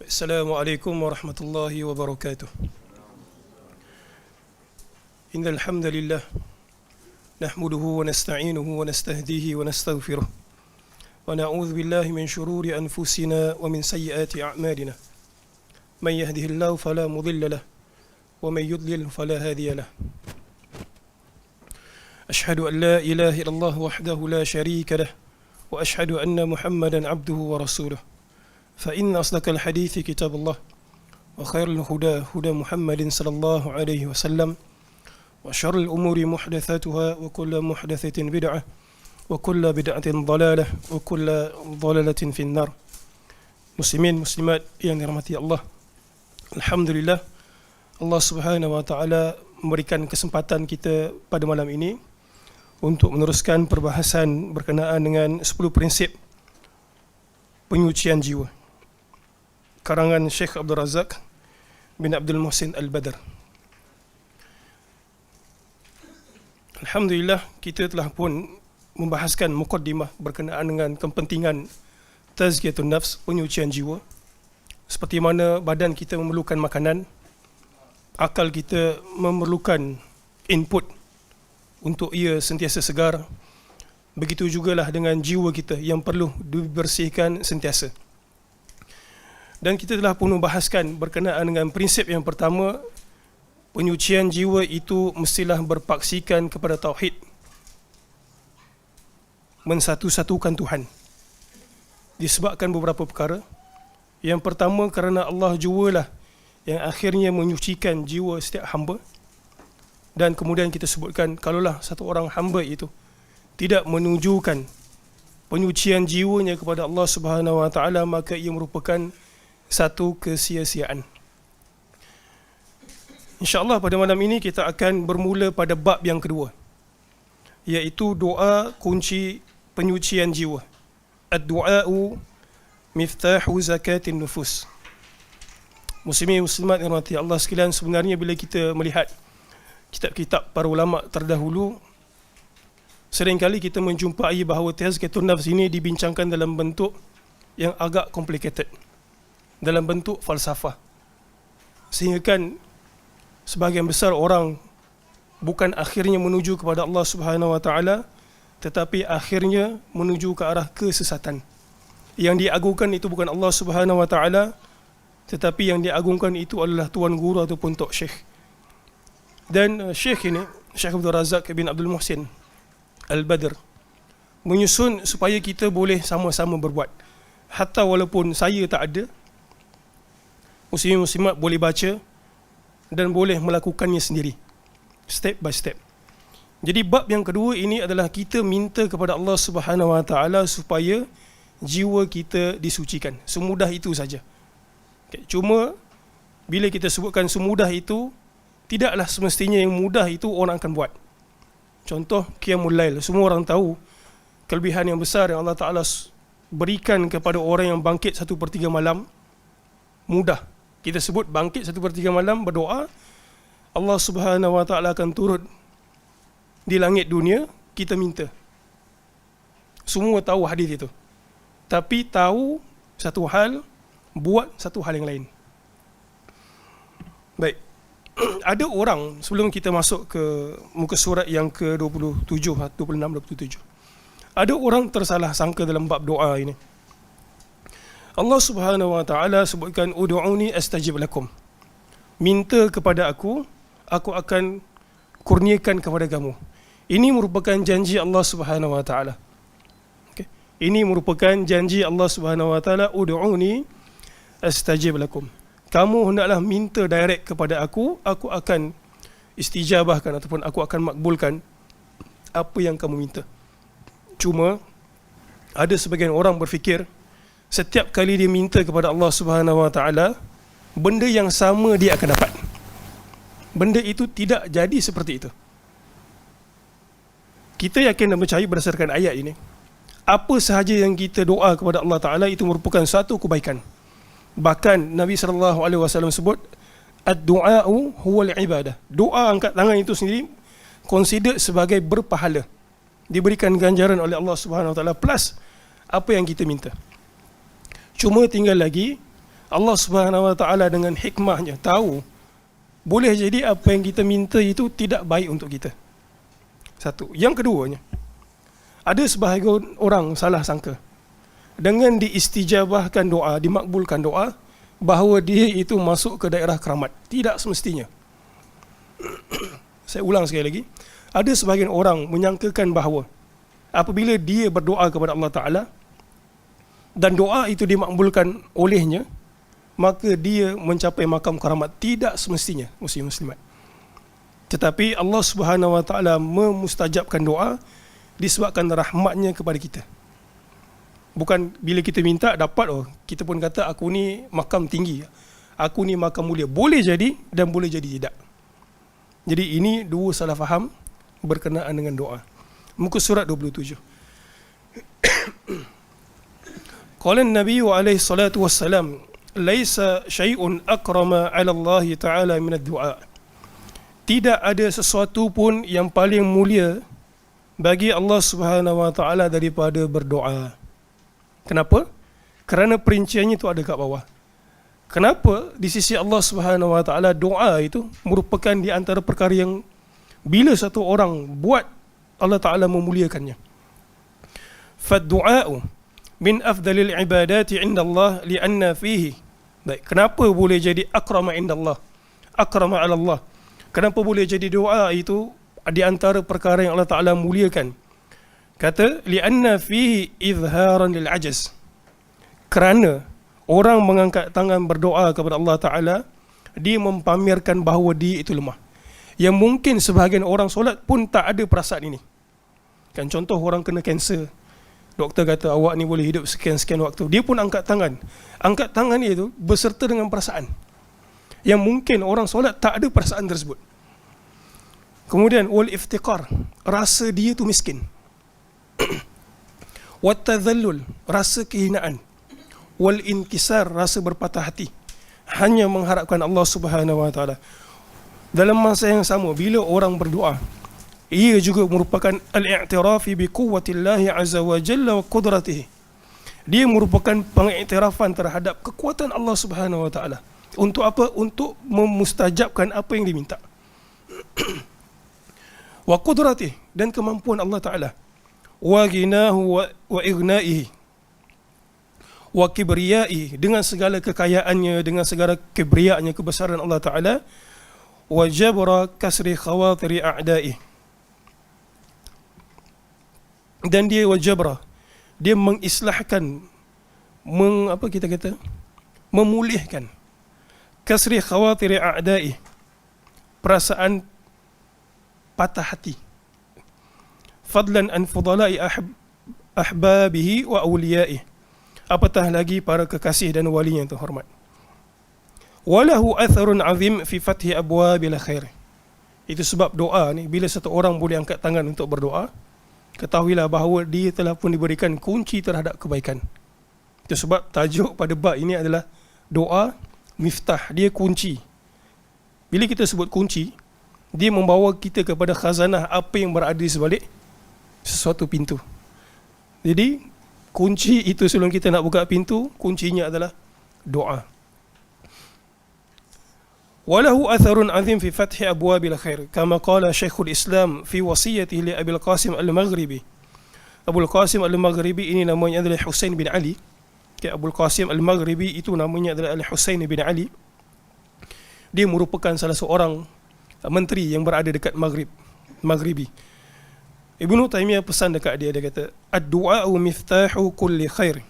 Assalamualaikum warahmatullahi wabarakatuh. Innal hamdalillah nahmaduhu wa nasta'inuhu wa nastahdihi wa nastaghfiruh wa na'udzu billahi min shururi anfusina wa min sayyiati a'malina. Man yahdihillahu fala mudilla lahu wa man yudlil fala hadiya lahu. Ashhadu an la ilaha illallah wahdahu la sharika lahu wa ashhadu anna Muhammadan 'abduhu wa rasuluh. فإن أصدق الحديث كتاب الله وخير الهدى هدى محمد صلى الله عليه وسلم وشر الأمور محدثاتها وكل محدثة بدعة وكل بدعة ضلالة وكل ضلالة في النار. Muslimin muslimat yang dirahmati Allah, alhamdulillah Allah Subhanahu wa taala memberikan kesempatan kita pada malam ini untuk meneruskan perbahasan berkenaan dengan 10 prinsip penyucian jiwa, karangan Syekh Abdul Razak bin Abdul Muhsin Al-Badr. Alhamdulillah, kita telah pun membahaskan muqaddimah berkenaan dengan kepentingan tazkiyatun nafs, penyucian jiwa. Seperti mana badan kita memerlukan makanan, akal kita memerlukan input untuk ia sentiasa segar, begitu jugalah dengan jiwa kita yang perlu dibersihkan sentiasa. Dan kita telah pun membahaskan berkenaan dengan prinsip yang pertama, penyucian jiwa itu mestilah berpaksikan kepada tauhid, mensatu-satukan Tuhan. Disebabkan beberapa perkara. Yang pertama, kerana Allah jualah yang akhirnya menyucikan jiwa setiap hamba. Dan kemudian kita sebutkan, kalaulah satu orang hamba itu tidak menunjukkan penyucian jiwanya kepada Allah Subhanahu wa taala, maka ia merupakan satu kesia-siaan. InsyaAllah pada malam ini kita akan bermula pada bab yang kedua, iaitu doa kunci penyucian jiwa. Ad-du'a'u miftahu zakatin nufus. Muslimin muslimat yang dirahmati Allah sekalian, sebenarnya bila kita melihat kitab-kitab para ulama terdahulu, seringkali kita menjumpai bahawa tazkiyatun nafs ini dibincangkan dalam bentuk yang agak complicated, dalam bentuk falsafah, sehingga kan sebahagian besar orang bukan akhirnya menuju kepada Allah Subhanahu wa taala, tetapi akhirnya menuju ke arah kesesatan. Yang diagungkan itu bukan Allah Subhanahu wa taala, tetapi yang diagungkan itu adalah tuan guru ataupun tok syekh. Dan syekh ini, Syekh Abdul Razak bin Abdul Muhsin Al-Badr, menyusun supaya kita boleh sama-sama berbuat. Hatta walaupun saya tak ada, muslim-muslimat boleh baca dan boleh melakukannya sendiri, step by step. Jadi bab yang kedua ini adalah kita minta kepada Allah Subhanahu wa taala supaya jiwa kita disucikan. Semudah itu saja. Cuma bila kita sebutkan semudah itu, tidaklah semestinya yang mudah itu orang akan buat. Contoh qiyamul lail, semua orang tahu kelebihan yang besar yang Allah Taala berikan kepada orang yang bangkit 1/3 malam. Mudah. Kita sebut bangkit 1/3 malam, berdoa, Allah Subhanahu wa taala akan turun di langit dunia, kita minta. Semua tahu hadis itu. Tapi tahu satu hal, buat satu hal yang lain. Baik. Ada orang, sebelum kita masuk ke muka surat yang ke-27, 26, 27. Ada orang tersalah sangka dalam bab doa ini. Allah Subhanahu wa taala sebutkan ud'uni astajib lakum. Minta kepada aku akan kurniakan kepada kamu. Ini merupakan janji Allah Subhanahu wa taala. Okay. Ini merupakan janji Allah Subhanahu wa taala, ud'uni astajib lakum. Kamu hendaklah minta direct kepada aku akan istijabahkan ataupun aku akan makbulkan apa yang kamu minta. Cuma ada sebagian orang berfikir setiap kali dia minta kepada Allah Subhanahu wa taala, benda yang sama dia akan dapat. Benda itu tidak jadi seperti itu. Kita yakin dan percaya berdasarkan ayat ini, apa sahaja yang kita doa kepada Allah Taala itu merupakan satu kebaikan. Bahkan Nabi SAW sebut, ad-du'a'u huwal ibadah. Doa angkat tangan itu sendiri considered sebagai berpahala, diberikan ganjaran oleh Allah Subhanahu wa taala plus apa yang kita minta. Cuma tinggal lagi Allah Subhanahu Wa Taala dengan hikmahnya tahu boleh jadi apa yang kita minta itu tidak baik untuk kita. Satu. Yang keduanya, ada sebahagian orang salah sangka dengan diistijabahkan doa, dimakbulkan doa, bahawa dia itu masuk ke daerah keramat. Tidak semestinya. Saya ulang sekali lagi. Ada sebahagian orang menyangkakan bahawa apabila dia berdoa kepada Allah Ta'ala dan doa itu dimakbulkan olehnya, maka dia mencapai makam keramat. Tidak semestinya, muslim-muslimat. Tetapi Allah Subhanahu Wa Ta'ala memustajabkan doa disebabkan rahmatnya kepada kita. Bukan bila kita minta dapat, kita pun kata aku ni makam tinggi, aku ni makam mulia. Boleh jadi dan boleh jadi tidak. Jadi ini dua salah faham berkenaan dengan doa. Muka surat 27. Qala an-nabiy alaihi salatu wassalam, laisa syai'un akrama 'ala Allah Ta'ala min ad-du'a. Tidak ada sesuatu pun yang paling mulia bagi Allah Subhanahu Wa Ta'ala daripada berdoa. Kenapa? Kerana perinciannya itu ada kat bawah. Kenapa di sisi Allah Subhanahu Wa Ta'ala doa itu merupakan di antara perkara yang bila satu orang buat, Allah Ta'ala memuliakannya. Fad-du'a'u min afdalil ibadati inda Allah li'anna fihi. Baik, kenapa boleh jadi akrama inda Allah? Akrama ala Allah. Kenapa boleh jadi doa itu di antara perkara yang Allah Ta'ala muliakan? Kata, li'anna fihi izharan lil ajaz. Kerana orang mengangkat tangan berdoa kepada Allah Ta'ala, dia mempamerkan bahawa dia itu lemah. Yang mungkin sebahagian orang solat pun tak ada perasaan ini. Kan contoh orang kena kanser, doktor kata awak ni boleh hidup sekian-sekian waktu, dia pun angkat tangan. Angkat tangan dia itu berserta dengan perasaan. Yang mungkin orang solat tak ada perasaan tersebut. Kemudian wal iftiqar, rasa dia tu miskin. Wat tadhallul, rasa kehinaan. Wal inkisar, rasa berpatah hati, hanya mengharapkan Allah Subhanahu Wa Ta'ala. Dalam masa yang sama, bila orang berdoa, ia juga merupakan al-i'tirafi bi quwwatillahi azza wa jalla wa qudratihi. Dia merupakan pengiktirafan terhadap kekuatan Allah Subhanahu Wa Ta'ala. Untuk apa? Untuk memustajabkan apa yang diminta. Wa qudratihi, dan kemampuan Allah Ta'ala. Wa ghinahu wa ighnaihi. Wa kibriyaihi, dengan segala kekayaannya, dengan segala kibriyaannya, kebesaran Allah Ta'ala. Wa jabra kasri khawatiri a'daih, dan dia wajabra, dia mengislahkan, memulihkan kasri khawatiri a'daih, perasaan patah hati. Fadlan an fudala'i ahbabihi wa awliyaih, apatah lagi para kekasih dan wali yang terhormat. Walahu atharun azim fi fathi abwabil khair. Itu sebab doa ni, bila satu orang boleh angkat tangan untuk berdoa, ketahuilah bahawa dia telah pun diberikan kunci terhadap kebaikan. Itu sebab tajuk pada bab ini adalah doa miftah, dia kunci. Bila kita sebut kunci, dia membawa kita kepada khazanah apa yang berada di sebalik sesuatu pintu. Jadi kunci itu sebelum kita nak buka pintu, kuncinya adalah doa. Walahu atharun azim fi fathi abwabil khair, kama qala Syekhul Islam fi wasiyatihi li Abil Qasim Al-Maghribi. Abul Qasim Al-Maghribi ini namanya adalah Husain bin Ali. Abul Qasim Al-Maghribi itu namanya adalah Al-Husain bin Ali. Dia merupakan salah seorang menteri yang berada dekat Maghribi. Ibnu Taimiyah pesan dekat dia, dia kata, ad-du'a'u miftahu kulli khair.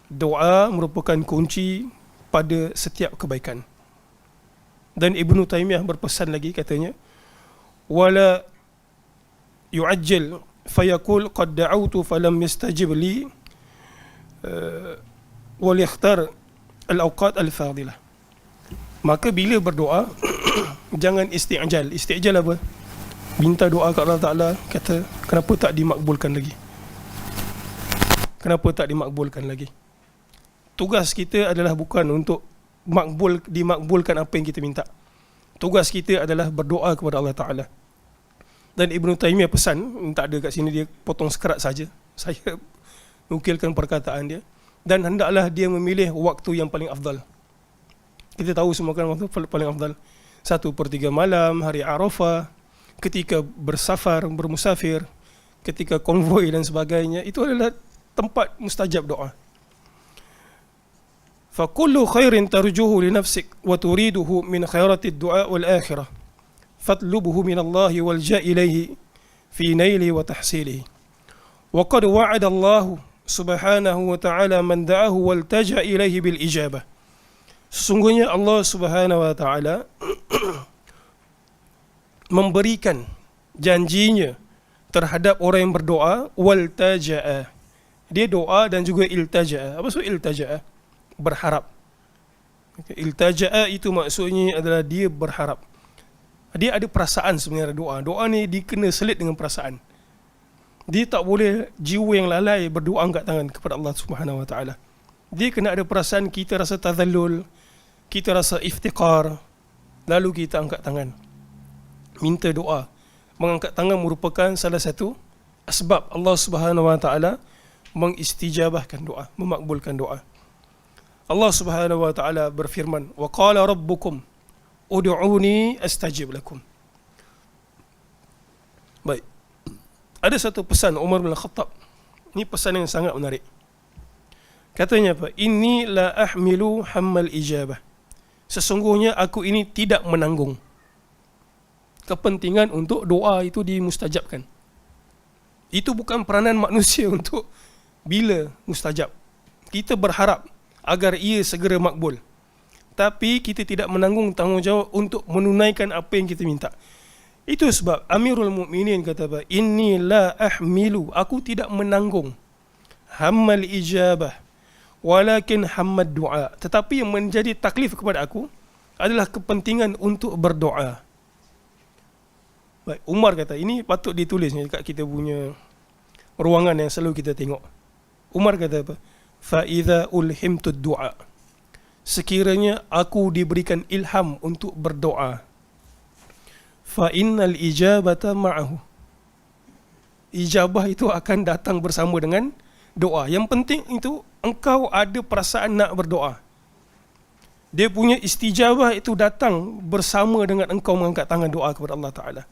Doa merupakan kunci pada setiap kebaikan. Dan Ibnu Taimiyah berpesan lagi, katanya, wala yu'ajjal fayaqul qad da'awtu falam yastajib li wal yakhtar al-awqat al-fadilah. Maka bila berdoa jangan isti'jal. Isti'jal apa? Minta doa kepada Allah Ta'ala, kata kenapa tak dimakbulkan lagi? Kenapa tak dimakbulkan lagi? Tugas kita adalah bukan untuk dimakbulkan apa yang kita minta. Tugas kita adalah berdoa kepada Allah Ta'ala. Dan Ibnu Taimiyah pesan, tak ada kat sini, dia potong sekerat saja, saya nukilkan perkataan dia. dan hendaklah dia memilih waktu yang paling afdal. Kita tahu semua kan waktu paling afdal 1/3 malam, hari Arafah, ketika bersafar, bermusafir, ketika konvoi dan sebagainya. Itu adalah tempat mustajab doa. فَكُلُّ خَيْرٍ تَرْجُوهُ لِنَفْسِكَ وَتُرِيدُهُ مِنْ خَيْرَةِ الدُّعَاءِ وَالْآخِرَةِ فَاطْلُبْهُ مِنَ اللَّهِ وَالْجَأْ إِلَيْهِ فِي نَيْلِهِ وَتَحْصِيلِهِ وَقَدْ وَعَدَ اللَّهُ سُبْحَانَهُ وَتَعَالَى مَنْ دَعَاهُ وَالْتَجَأَ إِلَيْهِ بِالْإِجَابَةِ. Sesungguhnya Allah Subhanahu wa taala memberikan janjinya terhadap orang yang berdoa, waltaja'a. Dia doa dan juga iltaja'a. Apa maksud iltaja'a? Berharap. Iltaja'a itu maksudnya adalah dia berharap. Dia ada perasaan sebenarnya doa. Doa ni dikena selit dengan perasaan. Dia tak boleh jiwa yang lalai berdoa angkat tangan kepada Allah Subhanahu wa taala. Dia kena ada perasaan kita rasa tazallul, kita rasa iftiqar, lalu kita angkat tangan. Minta doa. Mengangkat tangan merupakan salah satu sebab Allah Subhanahu wa taala mengistijabahkan doa, memakbulkan doa. Allah Subhanahu wa taala berfirman, "Wa qala rabbukum ud'uni astajib lakum." Baik. Ada satu pesan Umar bin Khattab. Ini pesan yang sangat menarik. Katanya apa? Inni la ahmilu hammal ijabah. Sesungguhnya aku ini tidak menanggung kepentingan untuk doa itu dimustajabkan. Itu bukan peranan manusia untuk bila mustajab. Kita berharap agar ia segera makbul. Tapi kita tidak menanggung tanggungjawab untuk menunaikan apa yang kita minta. Itu sebab Amirul Mukminin kata apa? Inni la ahmilu, aku tidak menanggung hammal ijabah walakin hammad du'a. Tetapi yang menjadi taklif kepada aku adalah kepentingan untuk berdoa. Baik, Umar kata, ini patut ditulis dekat kita punya ruangan yang selalu kita tengok. Umar kata apa? Fa idza ulhimtu du'a. Sekiranya aku diberikan ilham untuk berdoa, fa innal ijabata ma'ahu. Ijabah itu akan datang bersama dengan doa. Yang penting itu engkau ada perasaan nak berdoa. Dia punya istijabah itu datang bersama dengan engkau mengangkat tangan doa kepada Allah Ta'ala.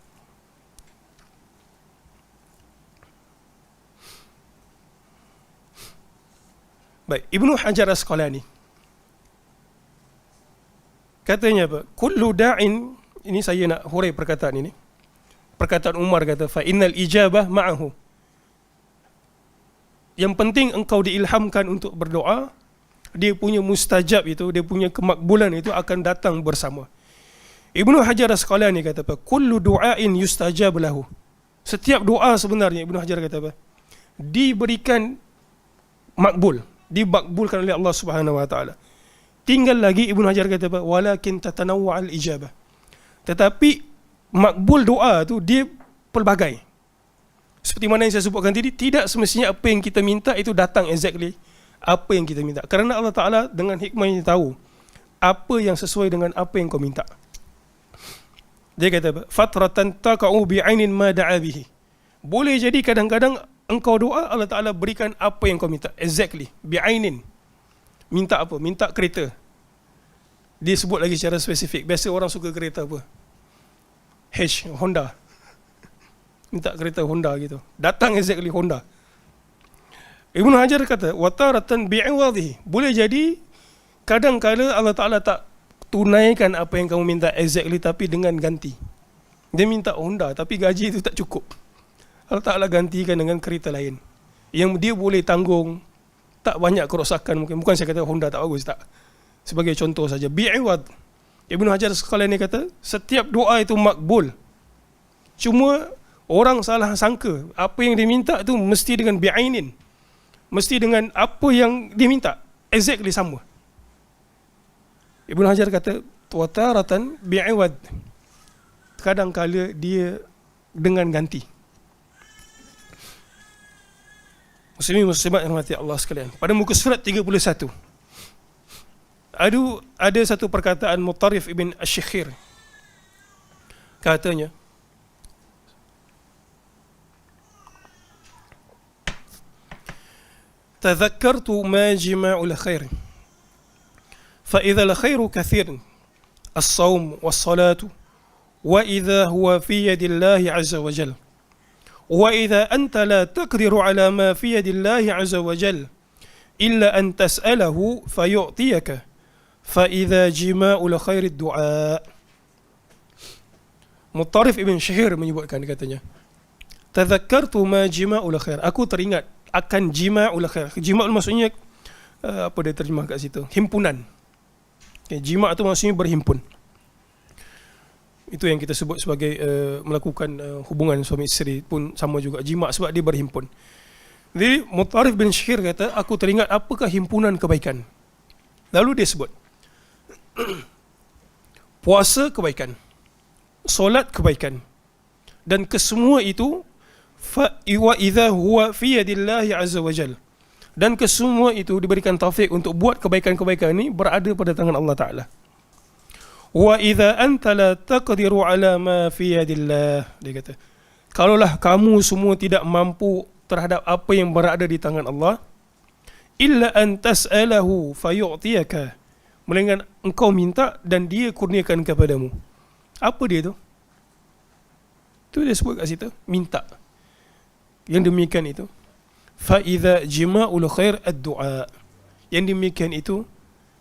Baik, Ibnu Hajar Asqalani katanya apa? Kullu da'in, ini saya nak hurai perkataan ini. Perkataan Umar kata, fa innal ijabah ma'ahu. Yang penting engkau diilhamkan untuk berdoa, dia punya mustajab itu, dia punya kemakbulan itu akan datang bersama. Ibnu Hajar Asqalani kata apa? Kullu du'ain yustajab lahu. Setiap doa sebenarnya, Ibnu Hajar kata apa? Diberikan makbul, dimakbulkan oleh Allah Subhanahu wa taala. Tinggal lagi Ibnu Hajar kata apa? Walakin tatanawwa'al ijabah. Tetapi makbul doa tu dia pelbagai. Seperti mana yang saya sebutkan tadi, tidak semestinya apa yang kita minta itu datang exactly apa yang kita minta. Kerana Allah Ta'ala dengan hikmahnya tahu apa yang sesuai dengan apa yang kau minta. Dia kata apa? Fatratan taqa'u bi'ainin ma da'a bihi. Boleh jadi kadang-kadang engkau doa, Allah Ta'ala berikan apa yang kau minta. Exactly. Bi'ainin. Minta apa? Minta kereta. Dia sebut lagi secara spesifik. Biasa orang suka kereta apa? Honda. Minta kereta Honda gitu. Datang exactly Honda. Ibnu Hajar kata, wataratan bi'iwadhi. Boleh jadi kadang-kala Allah Ta'ala tak tunaikan apa yang kamu minta exactly, tapi dengan ganti. Dia minta Honda tapi gaji itu tak cukup. Allah Ta'ala gantikan dengan kereta lain yang dia boleh tanggung, tak banyak kerosakan mungkin. Bukan saya kata Honda tak bagus, tak. Sebagai contoh saja. Bi'iwad. Ibnu Hajar sekalian ni kata, setiap doa itu makbul. Cuma orang salah sangka apa yang diminta tu mesti dengan bi'ainin. Mesti dengan apa yang diminta exactly sama. Ibnu Hajar kata wataratan bi'iwad. Kadang-kala dia dengan ganti. Muslimin muslimat yang dirahmati Allah sekalian. Pada muka surat 31. Ada satu perkataan Mutarrif ibn Asy-Syikhir. Katanya, تذكرت ما جماع الخير فإذا الخير كثير الصوم والصلاة وإذا هو في يد الله عز وجل وإذا أنت لا تقدر على ما في يد الله عز وجل إلا أن تسأله فيعطيك فإذا جماع الخير الدعاء. Mutarif Ibn Syihir menyebutkan, katanya, tadhakkartu ma jima'ul khair, aku teringat akan jima'ul khair. Jima' maksudnya apa dia terjemah kat situ? Himpunan. Okay, jima' tu maksudnya berhimpun. Itu yang kita sebut sebagai melakukan hubungan suami isteri pun sama juga, jima' sebab dia berhimpun. Jadi Mutarif bin Syihir kata, aku teringat apakah himpunan kebaikan. Lalu dia sebut puasa kebaikan, solat kebaikan, dan kesemua itu wa idza huwa fi yadillahi azza wajal, dan kesemua itu diberikan taufik untuk buat kebaikan-kebaikan ini berada pada tangan Allah Taala. Wa idza anta la taqdiru ala ma fi yadillah, dia kata, kalaulah kamu semua tidak mampu terhadap apa yang berada di tangan Allah, illa an tas'alahu fayu'tiyaka, melainkan engkau minta dan dia kurniakan kepadamu. Apa dia tu? Tu dia sebut kat situ, minta. Yang demikian itu, fa idza jima'ul khair ad-du'a, yang demikian itu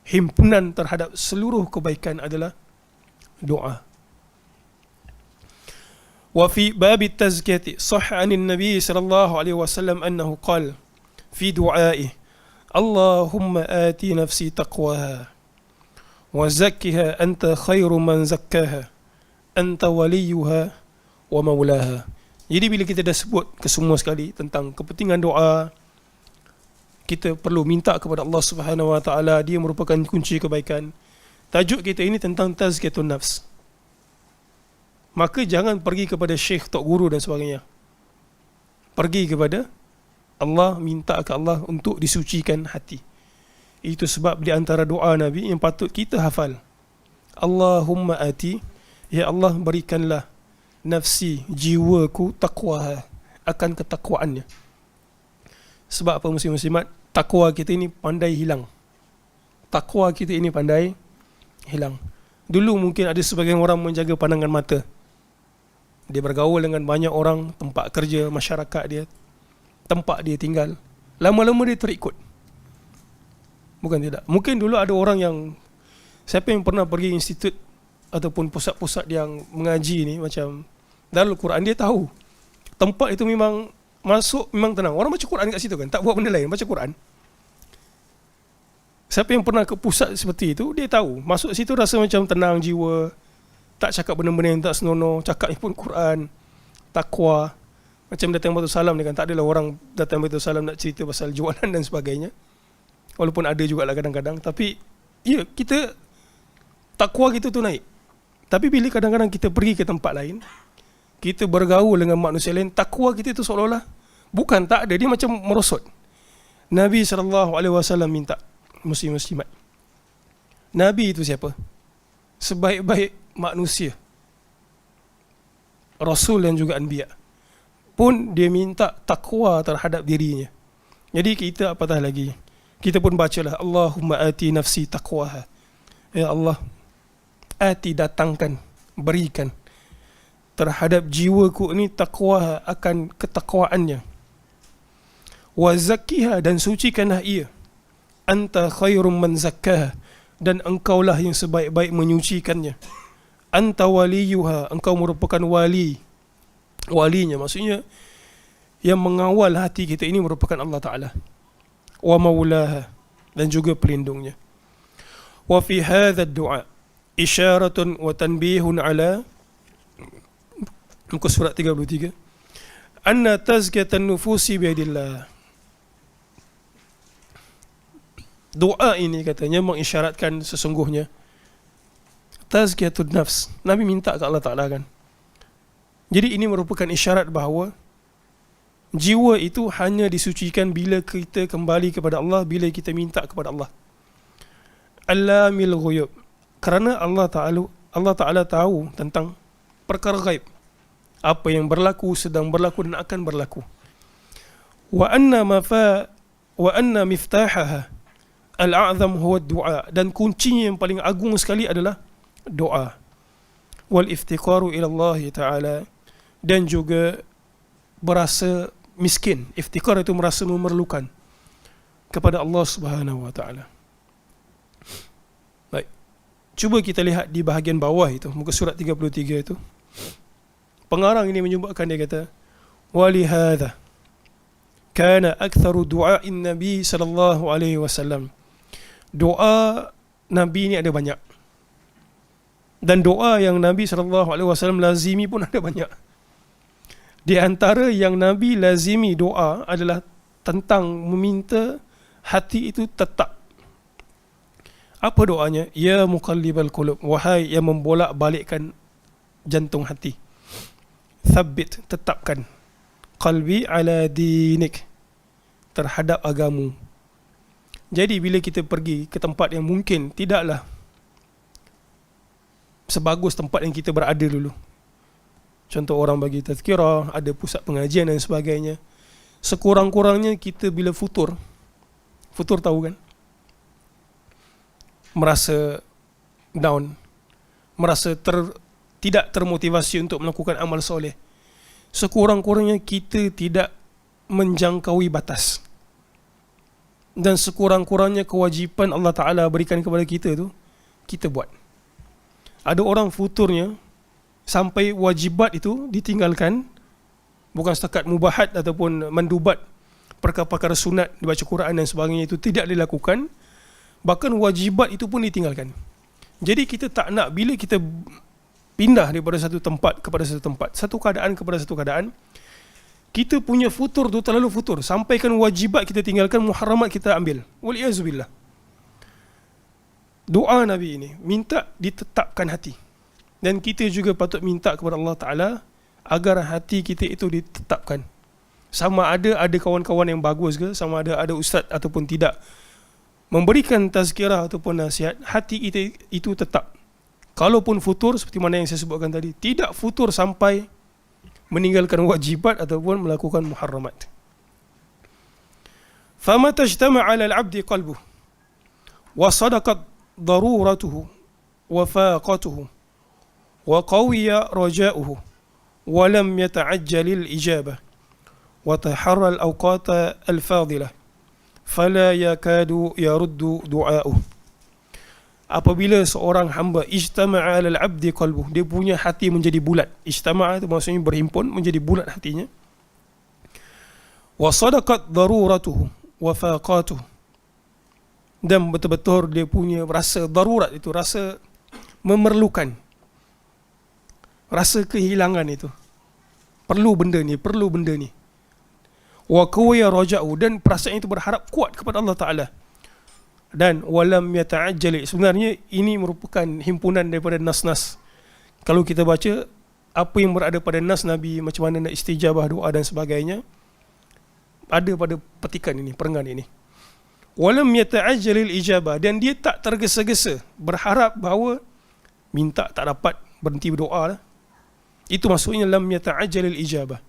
himpunan terhadap seluruh kebaikan adalah doa. Wa fi bab at-tazkiyati sahha 'an an-nabi sallallahu alaihi wasallam annahu qala fi du'a'ihi Allahumma ati nafsi taqwaha wa zakkiha anta khairu man zakkaha anta waliyuha wa maulaha. Jadi bila kita dah sebut kesemua sekali tentang kepentingan doa, kita perlu minta kepada Allah Subhanahu wa taala, dia merupakan kunci kebaikan. Tajuk kita ini tentang tazkiyatun nafs. Maka jangan pergi kepada syekh, tok guru dan sebagainya. Pergi kepada Allah, minta ke Allah untuk disucikan hati. Itu sebab di antara doa Nabi yang patut kita hafal, Allahumma ati, ya Allah berikanlah nafsi, jiwaku, taqwaha, akan ketakwaannya. Sebab apa muslim-muslimat? Takwa kita ini pandai hilang. Takwa kita ini pandai hilang. Dulu mungkin ada sebagian orang menjaga pandangan mata. Dia bergaul dengan banyak orang, tempat kerja, masyarakat dia, tempat dia tinggal. Lama-lama dia terikut. Bukan tidak. Mungkin dulu ada orang yang, siapa yang pernah pergi institut ataupun pusat-pusat yang mengaji ni, macam Darul Quran, dia tahu tempat itu memang masuk memang tenang. Orang baca Quran kat situ kan, tak buat benda lain, baca Quran. Siapa yang pernah ke pusat seperti itu, dia tahu masuk situ rasa macam tenang jiwa, tak cakap benda-benda yang tak senonoh, cakapnya pun Quran, takwa. Macam datang Baitul Salam ni kan, tak adalah orang datang Baitul Salam nak cerita pasal jualan dan sebagainya. Walaupun ada jugalah kadang-kadang, tapi ya, kita takwa kita tu naik. Tapi bila kadang-kadang kita pergi ke tempat lain, kita bergaul dengan manusia lain, takwa kita tu seolah-olah bukan tak ada, dia macam merosot. Nabi SAW minta, muslim-muslimat, Nabi itu siapa? Sebaik-baik manusia, Rasul dan juga Anbiya, pun dia minta takwa terhadap dirinya. Jadi kita apatah lagi, kita pun bacalah Allahumma ati nafsi taqwaha, ya Allah, ati, datangkan, berikan terhadap jiwaku ini takwa, akan ketakwaannya. Wa zakkiha, dan sucikanlah ia. Anta khairum man zakkaha, dan engkaulah yang sebaik-baik menyucikannya. Anta waliyuha, engkau merupakan walinya, maksudnya yang mengawal hati kita ini merupakan Allah Ta'ala. Wa maulaha, dan juga pelindungnya. Wa fi hadha ad-du'a isyaratun wa tanbihun ala, muka surat 33, anna tazkiyatan nufusi biadillah. Doa ini katanya mengisyaratkan sesungguhnya tazkiyatun nafs. Nabi minta ke Allah Ta'ala kan. Jadi ini merupakan isyarat bahawa jiwa itu hanya disucikan bila kita kembali kepada Allah, bila kita minta kepada Allah. Alamil ghuyub, kerana Allah Ta'ala tahu tentang perkara gaib, apa yang berlaku, sedang berlaku dan akan berlaku. Wa anna wa anna miftahaha al-a'zam huwa ad-du'a, dan kuncinya yang paling agung sekali adalah doa. Wal iftiqaru ila Allah Ta'ala, dan juga berasa miskin. Iftikar itu merasa memerlukan kepada Allah Subhanahu wa Ta'ala. Baik. Cuba kita lihat di bahagian bawah itu, muka surat 33 itu. Pengarang ini menyebutkan, dia kata, walihadha kana aktharu du'a'in Nabi sallallahu alaihi wasallam. Doa Nabi ini ada banyak. Dan doa yang Nabi sallallahu alaihi wasallam lazimi pun ada banyak. Di antara yang Nabi lazimi doa adalah tentang meminta hati itu tetap. Apa doanya? Ya muqallibal qulub, wahai yang membolak-balikkan jantung hati, thabbit, tetapkan qalbi ala dinik, terhadap agamu. Jadi bila kita pergi ke tempat yang mungkin tidaklah sebagus tempat yang kita berada dulu, contoh orang bagi tazkirah, ada pusat pengajian dan sebagainya, sekurang-kurangnya kita bila futur tahu kan, merasa down, merasa tidak termotivasi untuk melakukan amal soleh, sekurang-kurangnya kita tidak menjangkaui batas, dan sekurang-kurangnya kewajipan Allah Ta'ala berikan kepada kita tu kita buat. Ada orang futurnya sampai wajibat itu ditinggalkan, bukan setakat mubahat ataupun mandubat, perkara-perkara sunat, dibaca Quran dan sebagainya itu tidak dilakukan, bahkan wajibat itu pun ditinggalkan. Jadi kita tak nak bila kita pindah daripada satu tempat kepada satu tempat, satu keadaan kepada satu keadaan, kita punya futur tu terlalu futur, sampaikan wajibat kita tinggalkan, muharramat kita ambil. Waliyazubillah. Doa Nabi ini minta ditetapkan hati, dan kita juga patut minta kepada Allah Ta'ala agar hati kita itu ditetapkan. Sama ada kawan-kawan yang bagus ke, sama ada ustaz ataupun tidak, memberikan tazkirah ataupun nasihat, hati kita itu tetap. Kalaupun futur, seperti mana yang saya sebutkan tadi, tidak futur sampai meninggalkan wajibat ataupun melakukan muharramat. Fama tajtama' 'ala al-'abdi qalbuhu wa sadaqat daruratuhu wa faqatuhu wa qawiya raja'uhu wa lam yata'ajjal al-ijabah wa taharra al-awqat al-fadilah fala yakadu yaruddu du'a'uhu. Apabila seorang hamba ijtama'a 'alal 'abdi qalbuh, dia punya hati menjadi bulat. Ijtama'a itu maksudnya berhimpun, menjadi bulat hatinya. Wa sadaqat daruratuhu wa faqatuhu, dan betul-betul dia punya rasa darurat itu, rasa memerlukan, rasa kehilangan itu, perlu benda ni. Wa qawiya raja'u, dan perasaan itu berharap kuat kepada Allah Ta'ala. Dan walam yata'ajjali, sebenarnya ini merupakan himpunan daripada nas-nas. Kalau kita baca apa yang berada pada nas Nabi, macam mana nak istijabah doa dan sebagainya, ada pada petikan ini, perenggan ini. Walam yata'ajjalil ijabah, dan dia tak tergesa-gesa berharap bahawa minta tak dapat, berhenti berdoa lah. Itu maksudnya lam yata'ajjalil ijabah.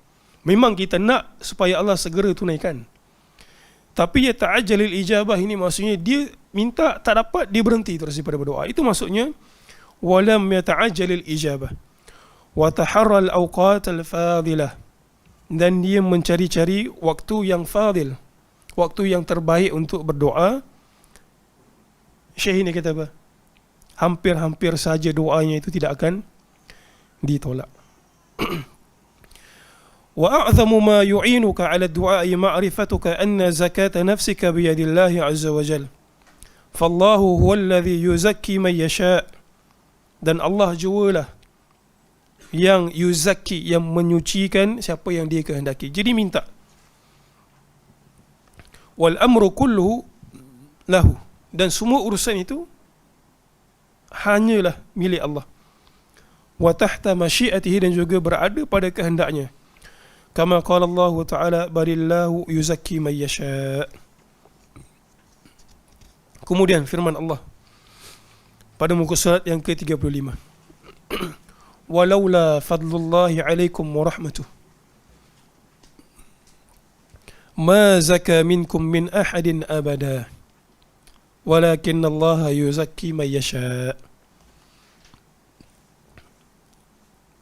Memang kita nak supaya Allah segera tunaikan, tapi yata'ajjalil ijabah ini maksudnya dia minta tak dapat, dia berhenti terus daripada berdoa. Itu maksudnya walam yata'ajjalil ijabah wa taharra al-awqat al-fadilah, dan dia mencari-cari waktu yang fadil, waktu yang terbaik untuk berdoa. Syekh ini kata apa? Hampir-hampir saja doanya itu tidak akan ditolak. Wa a'zamu ma yu'inuka 'ala ad-du'a'i ma'rifatuka anna zakata nafsika bi yadillahi 'azza wa jalla. Fallahu huwa alladhi yuzakki man yasha'. Dan Allah jualah yang yuzakki, yang menyucikan siapa yang dia kehendaki. Jadi minta. Wal amru kulluhu lahu, dan semua urusan itu hanyalah milik Allah. Wa tahta masyiatihi, dan juga berada pada kehendaknya. Kama qala Allah Ta'ala balillahu yuzakki man yasha'. Kemudian firman Allah pada muka surat yang ke-35. Walaula fadlullahi alaikum wa rahmatuh ma zaka minkum min ahadin abada walakin Allah yuzakki man yasha.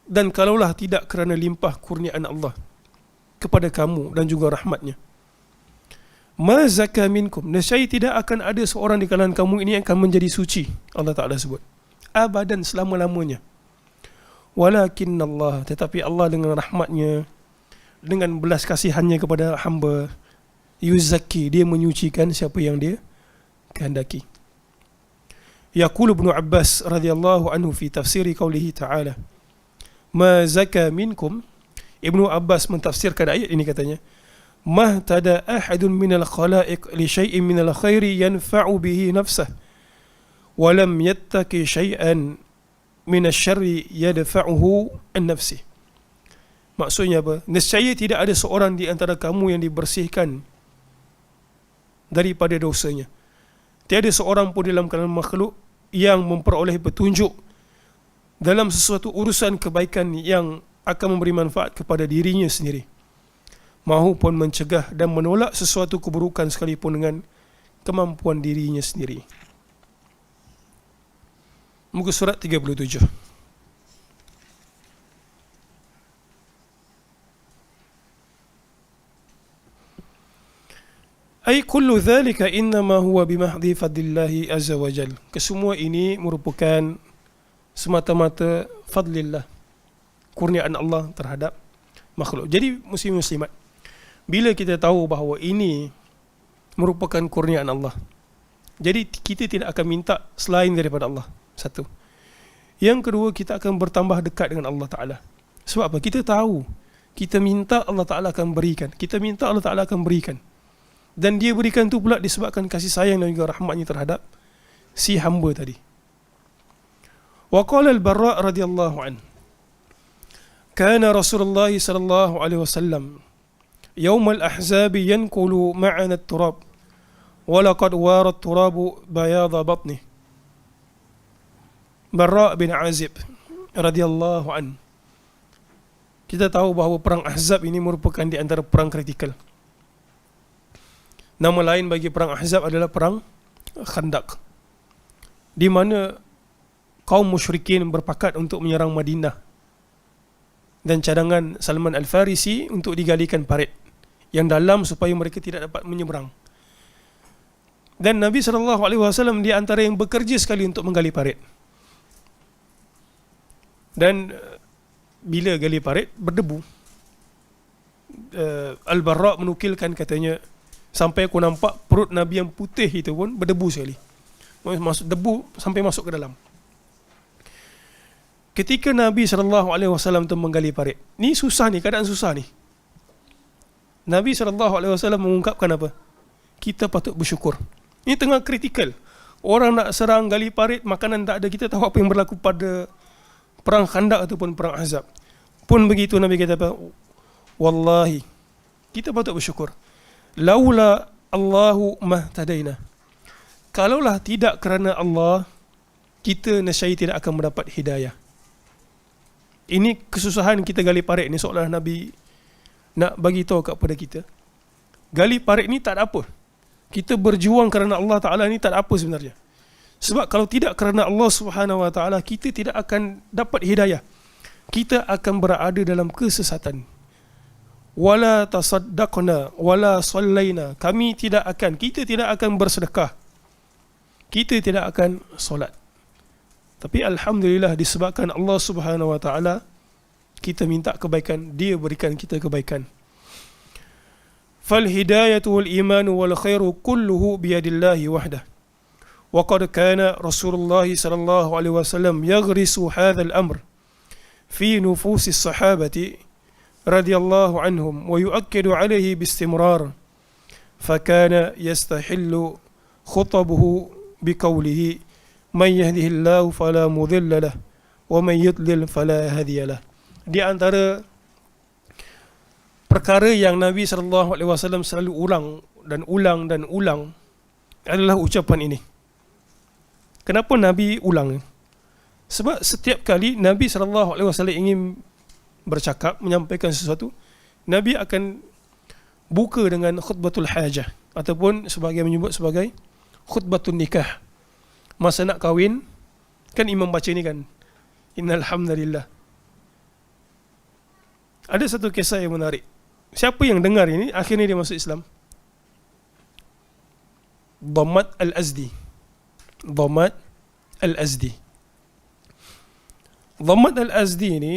Dan kalaulah tidak kerana limpah kurniaan Allah kepada kamu dan juga rahmatnya, ma zaka minkum, nescaya tidak akan ada seorang di kalangan kamu ini yang akan menjadi suci. Allah Ta'ala sebut abadan, selama-lamanya. Walakin Allah, tetapi Allah dengan rahmatnya, dengan belas kasihannya kepada hamba, yuzakki, dia menyucikan siapa yang dia kehendaki. Yaqulu Ibnu Abbas radhiyallahu anhu fi tafsiri qaulihi ta'ala ma zaka minkum. Ibnu Abbas mentafsirkan ayat ini, katanya, mahtada ahadun minal khalaiq li syai'in minal khairi yanfa'u bihi nafsah wa lam yattaqi syai'an minasyarri yadfa'uhu an nafsih. Maksudnya apa? Nescaya tidak ada seorang di antara kamu yang dibersihkan daripada dosanya. Tiada seorang pun dalam kalangan makhluk yang memperoleh petunjuk dalam sesuatu urusan kebaikan yang akan memberi manfaat kepada dirinya sendiri, mahupun mencegah dan menolak sesuatu keburukan sekalipun dengan kemampuan dirinya sendiri. Muka surat 37. Ay kullu dhalika innama huwa bimahdhi fadlillahi azza wa jal. Kesemua ini merupakan semata-mata fadlillah, kurniaan Allah terhadap makhluk. Jadi muslim-muslimat, bila kita tahu bahawa ini merupakan kurniaan Allah, jadi kita tidak akan minta selain daripada Allah. Satu. Yang kedua, kita akan bertambah dekat dengan Allah Ta'ala. Sebab apa? Kita tahu, kita minta Allah Ta'ala akan berikan. Kita minta Allah Ta'ala akan berikan. Dan dia berikan tu pula disebabkan kasih sayang dan juga rahmatnya terhadap si hamba tadi. Wa qala al-Barra' radhiyallahu an, kana Rasulullah sallallahu alaihi wasallam yawm al-ahzab yanqulu ma'ana at-turab wa laqad wara at-turabu bayadha batni. Barra' bin Azib radhiyallahu an, kita tahu bahawa perang Ahzab ini merupakan di antara perang kritikal. Nama lain bagi perang Ahzab adalah perang Khandaq, di mana kaum musyrikin berpakat untuk menyerang Madinah dan cadangan Salman Al-Farisi untuk digalikan parit yang dalam supaya mereka tidak dapat menyeberang. Dan Nabi SAW di antara yang bekerja sekali untuk menggali parit. Dan bila gali parit berdebu, Al-Barra' menukilkan, katanya, sampai aku nampak perut Nabi yang putih itu pun berdebu sekali. Masuk debu sampai masuk ke dalam. Ketika Nabi SAW tu menggali parit, ni susah ni, keadaan susah ni, Nabi SAW mengungkapkan apa? Kita patut bersyukur. Ini tengah kritikal. Orang nak serang gali parit, makanan tak ada. Kita tahu apa yang berlaku pada perang Khandaq ataupun perang Ahzab. Pun begitu Nabi kata apa? Wallahi, kita patut bersyukur. Laula Allahu mahtadaina. Kalaulah tidak kerana Allah, kita nescaya tidak akan mendapat hidayah. Ini kesusahan kita gali parit ni, seolah Nabi nak bagi tahu kepada kita, gali parit ni tak ada apa. Kita berjuang kerana Allah Ta'ala ni tak ada apa sebenarnya. Sebab kalau tidak kerana Allah Subhanahu Wa Ta'ala, kita tidak akan dapat hidayah. Kita akan berada dalam kesesatan. Wala tasaddaqna wala sallaina. Kita tidak akan bersedekah. Kita tidak akan solat. Tapi alhamdulillah, disebabkan Allah Subhanahu Wa Ta'ala, kita minta kebaikan, dia berikan kita kebaikan. Fal hidayatu wal imanu wal khairu kulluhu biyadillahi wahdah. Wa qad kana Rasulullah sallallahu alaihi wasallam yaghrisu hadzal amr fi nufusi as-sahabati radhiyallahu anhum wa yu'akkidu alayhi bistimrar. Fakana yastahillu khutabuhu biqawlihi man yahdihillahu fala mudilla lahu wa man yudlil fala hadiya lahu. Di antara perkara yang Nabi SAW selalu ulang adalah ucapan ini. Kenapa Nabi ulang? Sebab setiap kali Nabi SAW ingin bercakap, menyampaikan sesuatu, Nabi akan buka dengan khutbatul hajah ataupun sebagai menyebut sebagai khutbatul nikah. Masa nak kahwin kan imam baca ni kan, innal hamdalillah. Ada satu kisah yang menarik. Siapa yang dengar ini akhirnya dia masuk Islam? Dhammat al-Azdi. Dhammat al-Azdi. Dhammat al-Azdi ni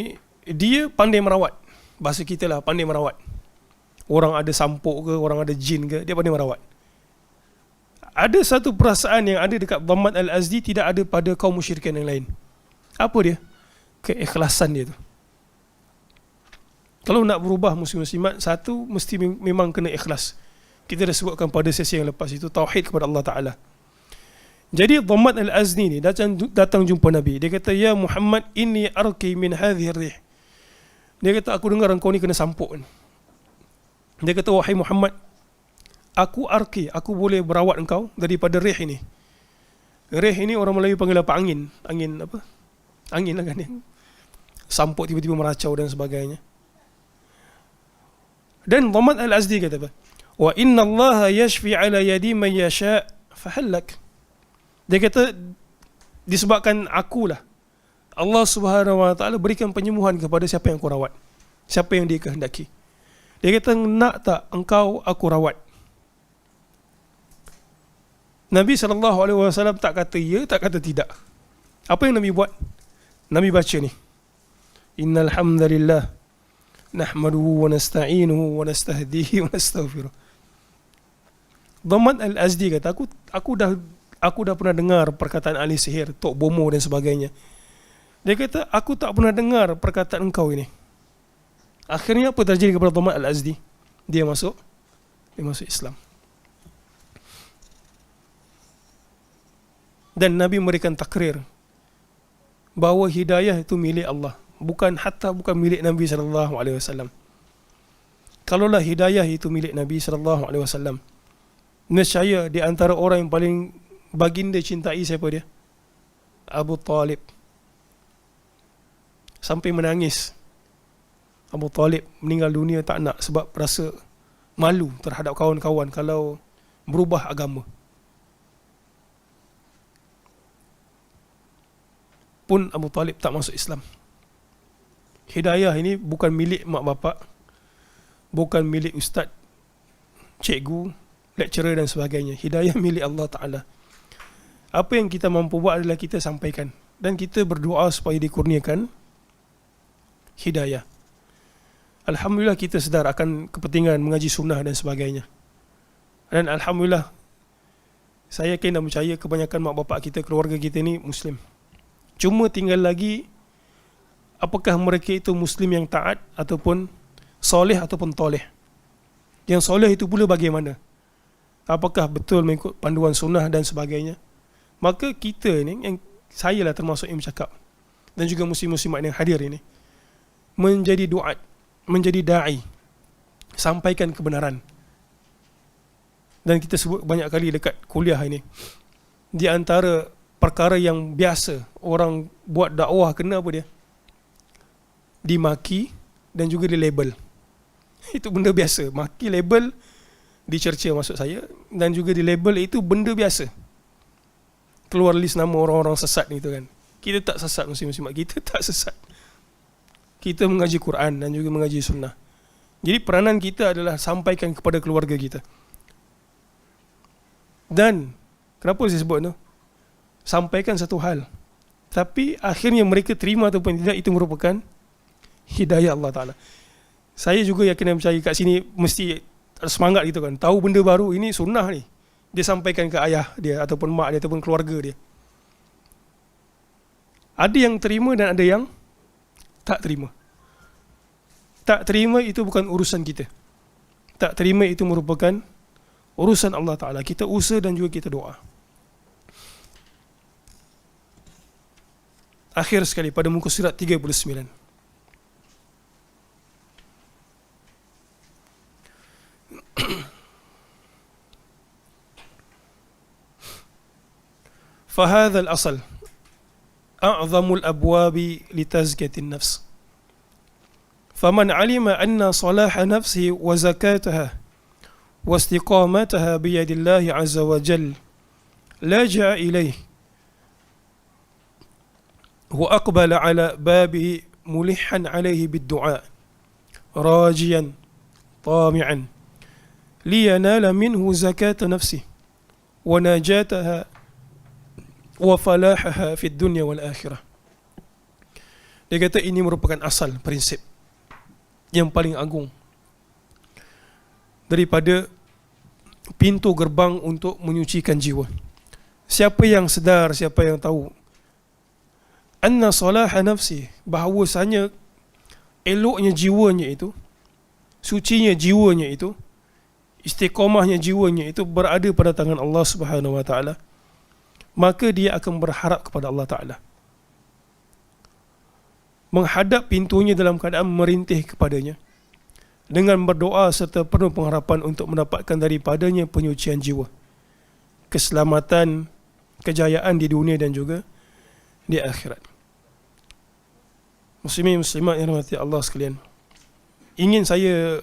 dia pandai merawat. Bahasa kita lah, pandai merawat. Orang ada sampuk ke, orang ada jin ke, dia pandai merawat. Ada satu perasaan yang ada dekat Dhammat al-Azdi tidak ada pada kaum musyrikin yang lain. Apa dia? Keikhlasan dia tu. Kalau nak berubah muslim-muslimat, satu mesti memang kena ikhlas. Kita dah sebutkan pada sesi yang lepas itu, tauhid kepada Allah Ta'ala. Jadi Dhammat al-Azdi ni datang jumpa Nabi. Dia kata, ya Muhammad, inni arki min hadhihi rih. Dia kata, aku dengar engkau ni kena sampuk ni. Dia kata, wahai Muhammad, aku arki, aku boleh berawat engkau daripada rih ini. Rih ini orang Melayu panggil apa? Angin. Angin apa? Angin lah kan. Sampuk tiba-tiba meracau dan sebagainya. Dan Dhammat al-Azdi kata apa? Wa inna Allah yashfi ala yadi man yasha fahallak. Dia kata, disebabkan akulah Allah Subhanahu wa taala berikan penyembuhan kepada siapa yang aku rawat, siapa yang dia kehendaki. Dia kata, nak tak engkau aku rawat? Nabi SAW tak kata ya, tak kata tidak. Apa yang Nabi buat? Nabi baca ni, innal hamdalillah nahmaduhu wa nasta'inuhu wa nastahdihi wa nastaghfiruh. Dhammat al-Azdi kata, aku dah pernah dengar perkataan ahli sihir, Tok Bomo dan sebagainya. Dia kata, aku tak pernah dengar perkataan engkau ini. Akhirnya apa terjadi kepada Dhammat al-Azdi? Dia masuk Islam. Dan Nabi memberikan takrir bahawa hidayah itu milik Allah, bukan milik Nabi SAW. Kalaulah hidayah itu milik Nabi SAW, nescaya di antara orang yang paling baginda cintai siapa dia? Abu Talib. Sampai menangis. Abu Talib meninggal dunia tak nak sebab rasa malu terhadap kawan-kawan kalau berubah agama. Pun Abu Talib tak masuk Islam. Hidayah ini bukan milik mak bapak, bukan milik ustaz, cikgu, lecturer dan sebagainya. Hidayah milik Allah Ta'ala. Apa yang kita mampu buat adalah kita sampaikan, dan kita berdoa supaya dikurniakan hidayah. Alhamdulillah kita sedar akan kepentingan mengaji sunnah dan sebagainya. Dan Alhamdulillah, saya yakin dan percaya kebanyakan mak bapak kita, keluarga kita ni Muslim. Cuma tinggal lagi, apakah mereka itu Muslim yang taat ataupun soleh ataupun toleh. Yang soleh itu pula bagaimana? Apakah betul mengikut panduan sunnah dan sebagainya? Maka kita ni, yang saya lah termasuk yang bercakap, dan juga muslim-muslimat yang hadir ini, menjadi duat, menjadi da'i, sampaikan kebenaran. Dan kita sebut banyak kali dekat kuliah ini, di antara perkara yang biasa orang buat dakwah, kena apa dia? Dimaki dan juga dilabel. Itu benda biasa. Maki, label, dicerca maksud saya, dan juga dilabel itu benda biasa. Keluar list nama orang-orang sesat ni tu kan. Kita tak sesat, muslim-muslimat, kita tak sesat. Kita mengaji Quran dan juga mengaji sunnah. Jadi peranan kita adalah sampaikan kepada keluarga kita. Dan kenapa saya sebut tu? Sampaikan satu hal, tapi akhirnya mereka terima ataupun tidak, itu merupakan hidayah Allah Ta'ala. Saya juga yakin dan percaya kat sini mesti semangat gitu kan. Tahu benda baru, ini sunnah ni, dia sampaikan ke ayah dia ataupun mak dia ataupun keluarga dia. Ada yang terima dan ada yang tak terima. Tak terima itu bukan urusan kita. Tak terima itu merupakan urusan Allah Ta'ala. Kita usaha dan juga kita doa. Akhir sekali pada muka surat 39. فهذا الأصل أعظم الأبواب لتزكية النفس فمن علم أن صلاح نفسه وزكاتها واستقامتها بيد الله عز وجل لجأ إليه وأقبل على بابه ملحا عليه بالدعاء راجيا طامعا لينال منه زكاة نفسه ونجاتها وفلاحها في الدنيا والآخرة. Dia kata ini merupakan asal prinsip yang paling agung daripada pintu gerbang untuk menyucikan jiwa. Siapa yang sedar, siapa yang tahu anna salaha nafsi, bahawasanya eloknya jiwanya itu, sucinya jiwanya itu, istiqamahnya jiwanya itu berada pada tangan Allah Subhanahu wa taala, maka dia akan berharap kepada Allah Taala, menghadap pintunya dalam keadaan merintih kepadanya dengan berdoa serta penuh pengharapan untuk mendapatkan daripadanya penyucian jiwa, keselamatan, kejayaan di dunia dan juga di akhirat. Muslimin muslimat yang dirahmati Allah sekalian, ingin saya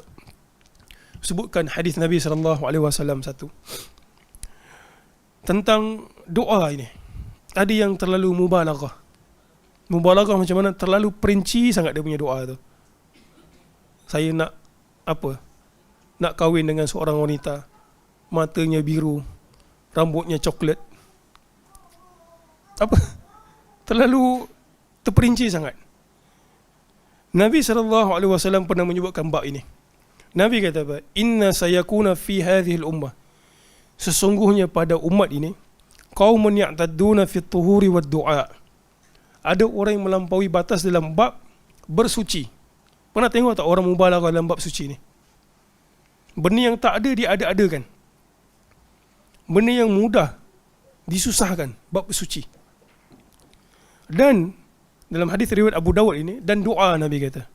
sebutkan hadis Nabi SAW satu tentang doa ini. Ada yang terlalu mubalaghah. Mubalaghah macam mana? Terlalu perinci sangat dia punya doa tu. Saya nak apa? Nak kahwin dengan seorang wanita, matanya biru, rambutnya coklat. Apa? Terlalu terperinci sangat. Nabi SAW pernah menyebutkan bab ini. Nabi kata apa? Inna sayakuna fi hadhihi al-ummah, sesungguhnya pada umat ini, qaumun ya'tadduna fi at-tuhuri wad-du'a, ada orang yang melampaui batas dalam bab bersuci. Pernah tengok tak orang mubalaghah dalam bab suci ni? Benda yang tak ada dia ada-adakan. Benda yang mudah disusahkan, bab bersuci. Dan dalam hadis riwayat Abu Dawud ini, dan doa Nabi kata,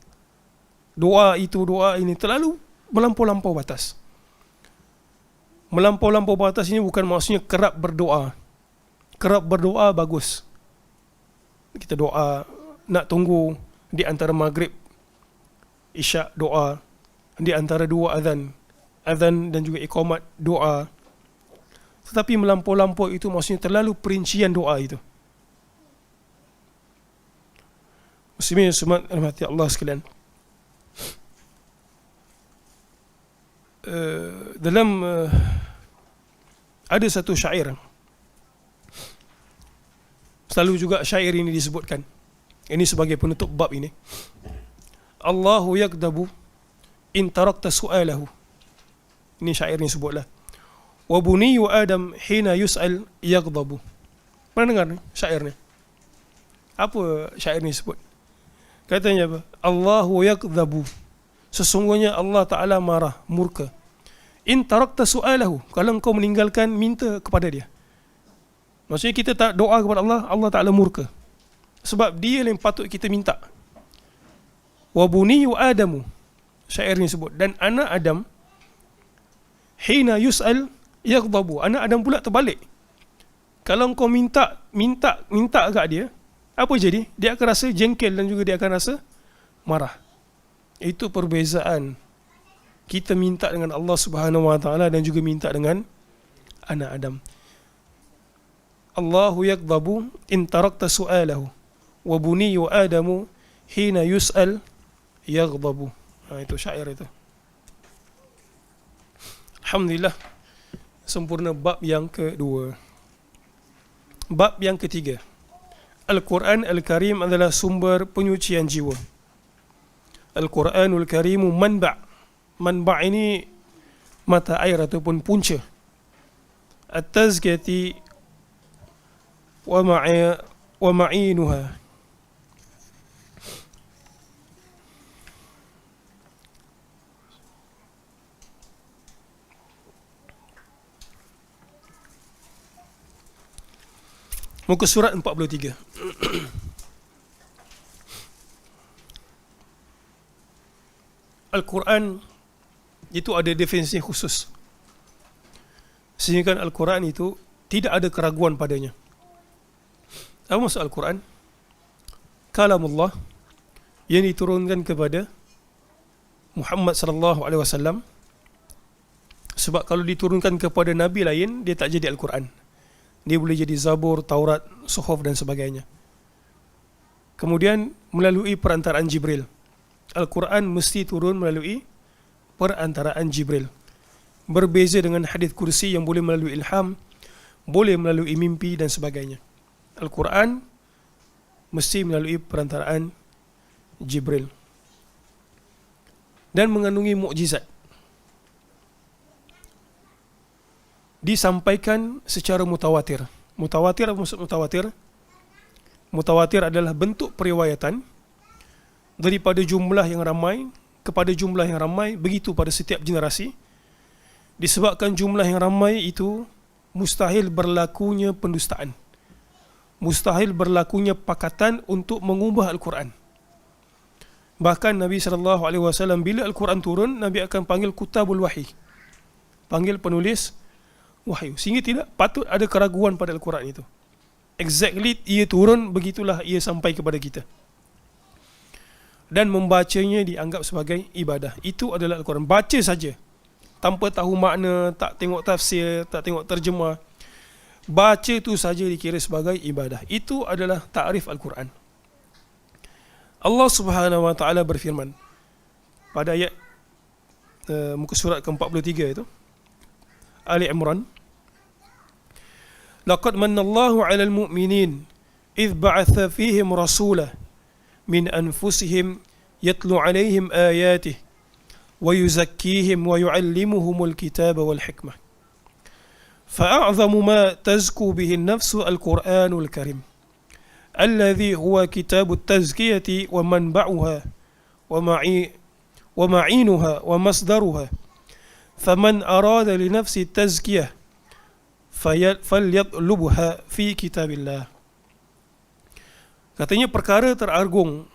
doa itu, doa ini terlalu melampau-lampau batas. Melampau-lampau batas ini bukan maksudnya kerap berdoa. Kerap berdoa bagus. Kita doa, nak tunggu di antara maghrib, isyak doa, di antara dua azan dan juga iqamat doa. Tetapi melampau-lampau itu maksudnya terlalu perincian doa itu. Muslimin semua rahmati Allah sekalian. Dalam ada satu syair, selalu juga syair ini disebutkan. Ini sebagai penutup bab ini. Allahu yakdabu in tarakta su'alahu. Ini syair ni sebutlah. Wa buniyyu Adam hina yus'al yaghdabu. Pernah dengar ni syair ni? Apa syair ni sebut? Katanya apa? Allahu yakdabu, sesungguhnya Allah Ta'ala marah, murka. In tarakta su'alahu, kalau engkau meninggalkan minta kepada dia. Maksudnya kita tak doa kepada Allah, Allah Ta'ala murka. Sebab dia yang patut kita minta. Wa buniyyu Adamu, syair ni sebut, dan anak Adam hina yus'al yaghdabu, anak Adam pula terbalik. Kalau engkau minta kat dia, apa jadi? Dia akan rasa jengkel dan juga dia akan rasa marah. Itu perbezaan kita minta dengan Allah Subhanahu wa taala dan juga minta dengan anak Adam. Allahu yakdabu in tarakta su'alahu wa buniyyu Adamu hina yus'al yaghdabu. Itu syair itu. Alhamdulillah, sempurna bab yang kedua. Bab yang ketiga, Al-Quran Al-Karim adalah sumber penyucian jiwa. Al-Quranul Karimu manba'. Manba' ini mata air ataupun punca. At-tazkiyati wa ma'inuha. Muka surat 43. Al-Quran itu ada definisi khusus. Sehingga Al-Quran itu tidak ada keraguan padanya. Apa maksud Al-Quran? Kalamullah yang diturunkan kepada Muhammad sallallahu alaihi wasallam Sebab kalau diturunkan kepada Nabi lain, dia tak jadi Al-Quran. Dia boleh jadi Zabur, Taurat, Suhuf dan sebagainya. Kemudian melalui perantaraan Jibril. Al-Quran mesti turun melalui perantaraan Jibril. Berbeza dengan hadis kursi yang boleh melalui ilham, boleh melalui mimpi dan sebagainya. Al-Quran mesti melalui perantaraan Jibril. Dan mengandungi mukjizat. Disampaikan secara mutawatir. Mutawatir apa maksud mutawatir? Mutawatir adalah bentuk periwayatan daripada jumlah yang ramai kepada jumlah yang ramai, begitu pada setiap generasi. Disebabkan jumlah yang ramai itu mustahil berlakunya pendustaan. Mustahil berlakunya pakatan untuk mengubah Al-Quran. Bahkan Nabi SAW bila Al-Quran turun, Nabi akan panggil kutabul wahyi, panggil penulis wahyu, sehingga tidak patut ada keraguan pada Al-Quran itu. Exactly ia turun, begitulah ia sampai kepada kita. Dan membacanya dianggap sebagai ibadah. Itu adalah Al-Quran. Baca saja, tanpa tahu makna, tak tengok tafsir, tak tengok terjemah, baca itu saja dikira sebagai ibadah. Itu adalah ta'rif Al-Quran. Allah Subhanahu wa taala berfirman pada ayat muka surat ke-43 itu, Ali Imran, laqad manallahu 'alal mu'minin idh ba'atha fihim rasulah min anfusihim yatlu 'alaihim ayatihi wa yuzakkihim wa yu'allimuhumul kitaba wal hikmah fa'a'zamu ma tazku bihi an-nafsu al-Qur'anul Karim alladhi huwa kitabut tazkiyati wa manba'uha wa ma'inuha wa masdaruha faman arada li nafsi tazkiyah falyatlubha fi kitabillah. Katanya perkara teragung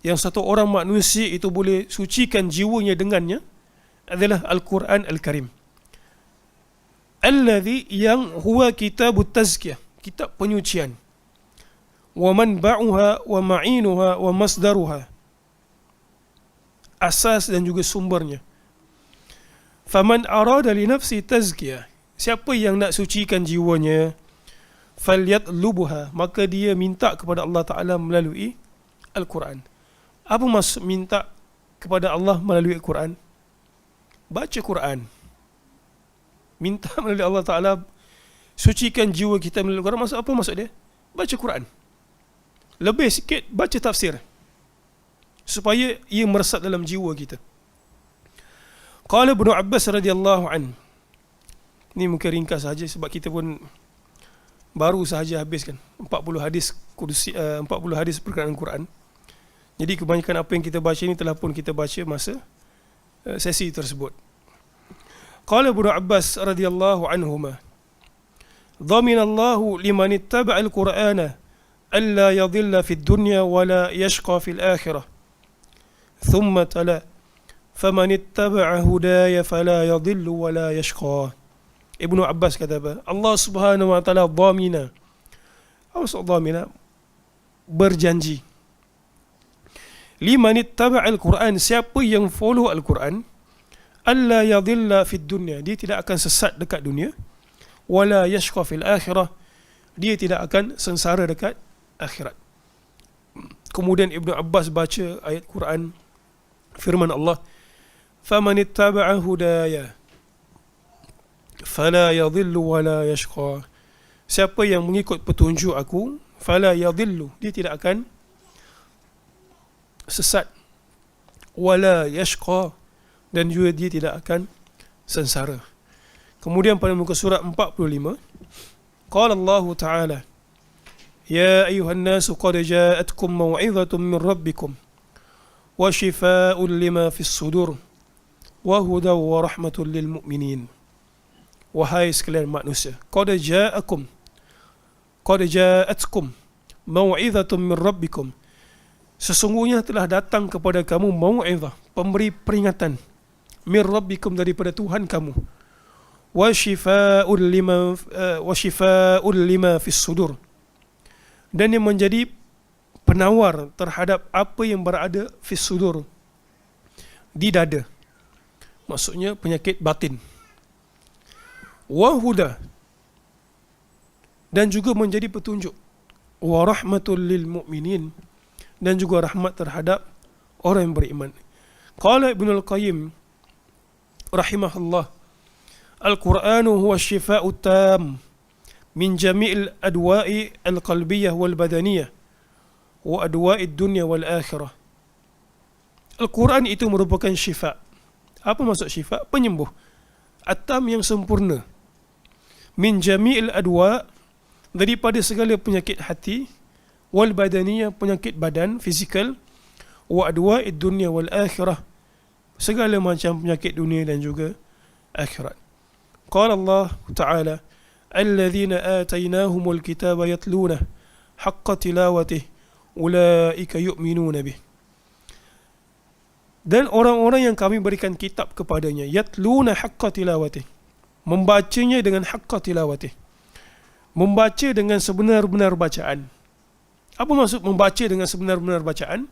yang satu orang manusia itu boleh sucikan jiwanya dengannya adalah Al-Quran Al-Karim. Alladhi, yang huwa kitabut tazkiyah, kitab penyucian. Wa manba'uha wa ma'inuha wa masdaruha, asas dan juga sumbernya. Faman arada li nafsi tazkiyah, siapa yang nak sucikan jiwanya, falyatlubuha, maka dia minta kepada Allah Ta'ala melalui Al-Quran. Apa maksud minta kepada Allah melalui Al-Quran? Baca Quran. Minta melalui Allah Ta'ala sucikan jiwa kita melalui Al-Quran. Maksud apa maksud dia? Baca Quran. Lebih sikit baca tafsir, supaya ia meresap dalam jiwa kita. Qala Ibnu Abbas radhiyallahu an. Ini mungkin ringkas saja sebab kita pun baru sahaja habiskan 40 hadis kursi, 40 hadis berkenaan Quran. Jadi kebanyakan apa yang kita baca ini telah pun kita baca masa sesi tersebut. Qala Ibnu Abbas radhiyallahu anhuma, dhaminallahu liman ittaba'a al-Qur'ana alla yadhilla fid dunya wa la yashqa fil akhirah. Thumma tala faman ittaba'a hudaya fala yadhillu wa la yashqa. Ibnu Abbas kata apa? Allah Subhanahu wa taala dhamina. Apa maksud dhamina? Berjanji. Liman ittaba'a al-Quran, siapa yang follow Al-Quran, alla yadhilla fid dunya, dia tidak akan sesat dekat dunia, wala yashqa fil akhirah, dia tidak akan sengsara dekat akhirat. Kemudian Ibnu Abbas baca ayat Quran, firman Allah, faman ittaba'a hudaya fala yadhillu wala yashqa, siapa yang mengikut petunjuk aku, fala yadhillu, dia tidak akan sesat, wala yashqa, dan juga dia tidak akan sengsara. Kemudian pada muka surat 45, qala Allah Ta'ala, ya ayuhan nasu qad ja'atkum maw'izatun min rabbikum wa shifaa'un lima fis sudur wa hudaw wa rahmatun lil mu'minin. Wahai sekalian manusia, qad ja'atkum maw'izatun min rabbikum, sesungguhnya telah datang kepada kamu mau'izah, pemberi peringatan, min rabbikum, daripada Tuhan kamu, wa shifaa'un lima fis sudur, dan yang menjadi penawar terhadap apa yang berada fis sudur, di dada, maksudnya penyakit batin. wa huda, dan juga menjadi petunjuk, wa rahmatul lil mu'minin, dan juga rahmat terhadap orang yang beriman. Qala Ibnu Al-Qayyim rahimahullah, Al-Qur'anu huwa syifa'u tam min jami'il adwa'i al-qalbiyah wal badaniyah wa adwa'i dunya wal akhirah. Al-Quran itu merupakan syifa. Apa maksud syifa? Penyembuh. At-tam yang sempurna. Min jami'il adwa, daripada segala penyakit hati, wal badaniyah, penyakit badan, fizikal, wa adwa'id dunya wal akhirah, segala macam penyakit dunia dan juga akhirat. Qala Allah Ta'ala, alladhina atainahumul kitaba yatluna haqqa tilawatih ulaika yu'minuna bih. Dan orang-orang yang kami berikan kitab kepadanya, yatluna haqqa tilawatih, membacanya dengan haqqa tilawatih, membaca dengan sebenar-benar bacaan. Apa maksud membaca dengan sebenar-benar bacaan?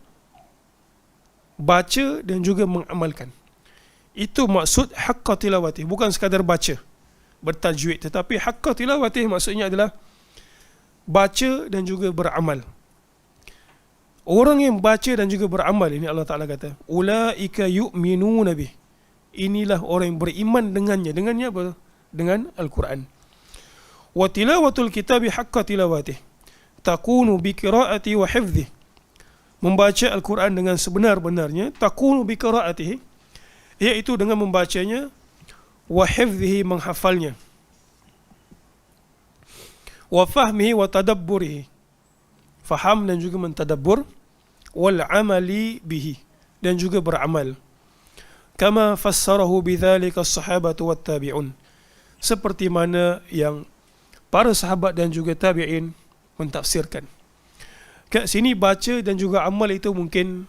Baca dan juga mengamalkan. Itu maksud haqqa tilawatih, bukan sekadar baca bertajwid, tetapi haqqa tilawatih maksudnya adalah baca dan juga beramal. Orang yang baca dan juga beramal, ini Allah Ta'ala kata, ulaika yu'minuna bih, inilah orang yang beriman dengannya. Dengannya apa? Dengan Al-Quran. Wa tilawatul kitabi haqqa tilawatih takunu bi qiraati wa hifdhi, membaca Al-Quran dengan sebenar-benarnya, takunu bi qiraatihi, iaitu dengan membacanya, wa hifdhihi, menghafalnya, wa fahmihi wa tadabburihi, faham dan juga mentadabbur, wal amali bihi, dan juga beramal. Kama fassarahu bidzalika as-sahabatu wat tabi'un, seperti mana yang para sahabat dan juga tabi'in mentafsirkan. Kat sini baca dan juga amal itu mungkin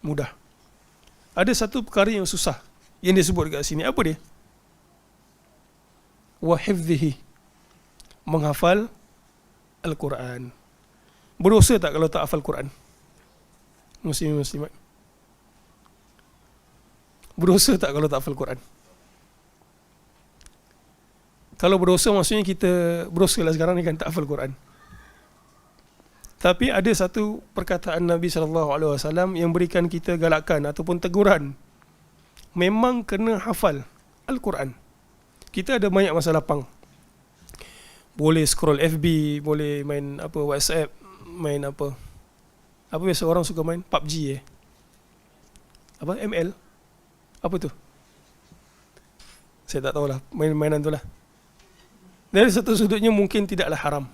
mudah. Ada satu perkara yang susah yang disebut kat sini. Apa dia? Wa hifdhihi, menghafal Al-Quran. Berdosa tak kalau tak hafal Quran? Muslim-muslimat, berdosa tak kalau tak hafal Quran? Kalau berdosa maksudnya kita berdosa lah sekarang ni kan, tak hafal Quran. Tapi ada satu perkataan Nabi SAW yang berikan kita galakan ataupun teguran. Memang kena hafal Al-Quran. Kita ada banyak masa lapang. Boleh scroll FB, boleh main apa WhatsApp, main apa. Apa biasa orang suka main? PUBG Apa? ML? Apa tu? Saya tak tahulah, mainan tu lah. Dari satu sudutnya mungkin tidaklah haram,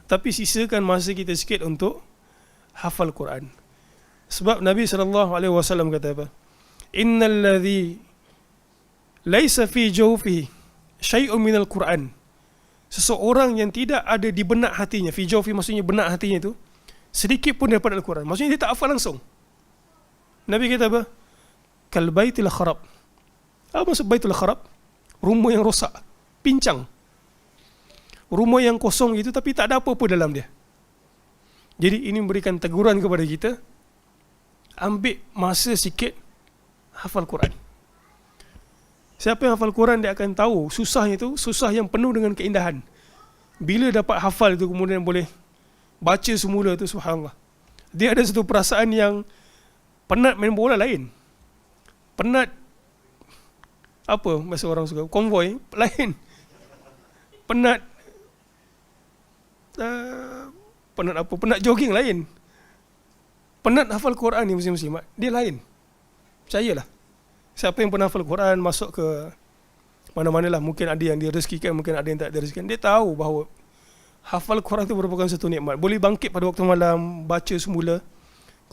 tapi sisakan masa kita sikit untuk hafal Quran. Sebab Nabi SAW kata apa? Innal ladzi laisa fi jawfihi syai'un minal Quran, seseorang yang tidak ada di benak hatinya, fi jawfi maksudnya benak hatinya itu, sedikit pun daripada Al-Quran, maksudnya dia tak hafal langsung. Nabi kata apa? Kal baitil kharab. Apa maksud baitul kharab? Rumah yang rosak, pincang. Rumah yang kosong itu tapi tak ada apa-apa dalam dia. Jadi ini memberikan teguran kepada kita, ambil masa sikit hafal Quran. Siapa yang hafal Quran, dia akan tahu susahnya itu, susah yang penuh dengan keindahan. Bila dapat hafal itu kemudian boleh baca semula itu, subhanallah. Dia ada satu perasaan yang penat main bola lain. Penat apa bahasa orang suka, konvoi lain. Penat penat apa? Penat jogging lain. Penat hafal Quran ni muslim-muslimat, dia lain. Percayalah. Siapa yang pernah hafal Quran, masuk ke mana-mana lah, mungkin ada yang dia rezekikan, mungkin ada yang tak direzekikan, dia tahu bahawa hafal Quran itu merupakan satu nikmat. Boleh bangkit pada waktu malam, baca semula,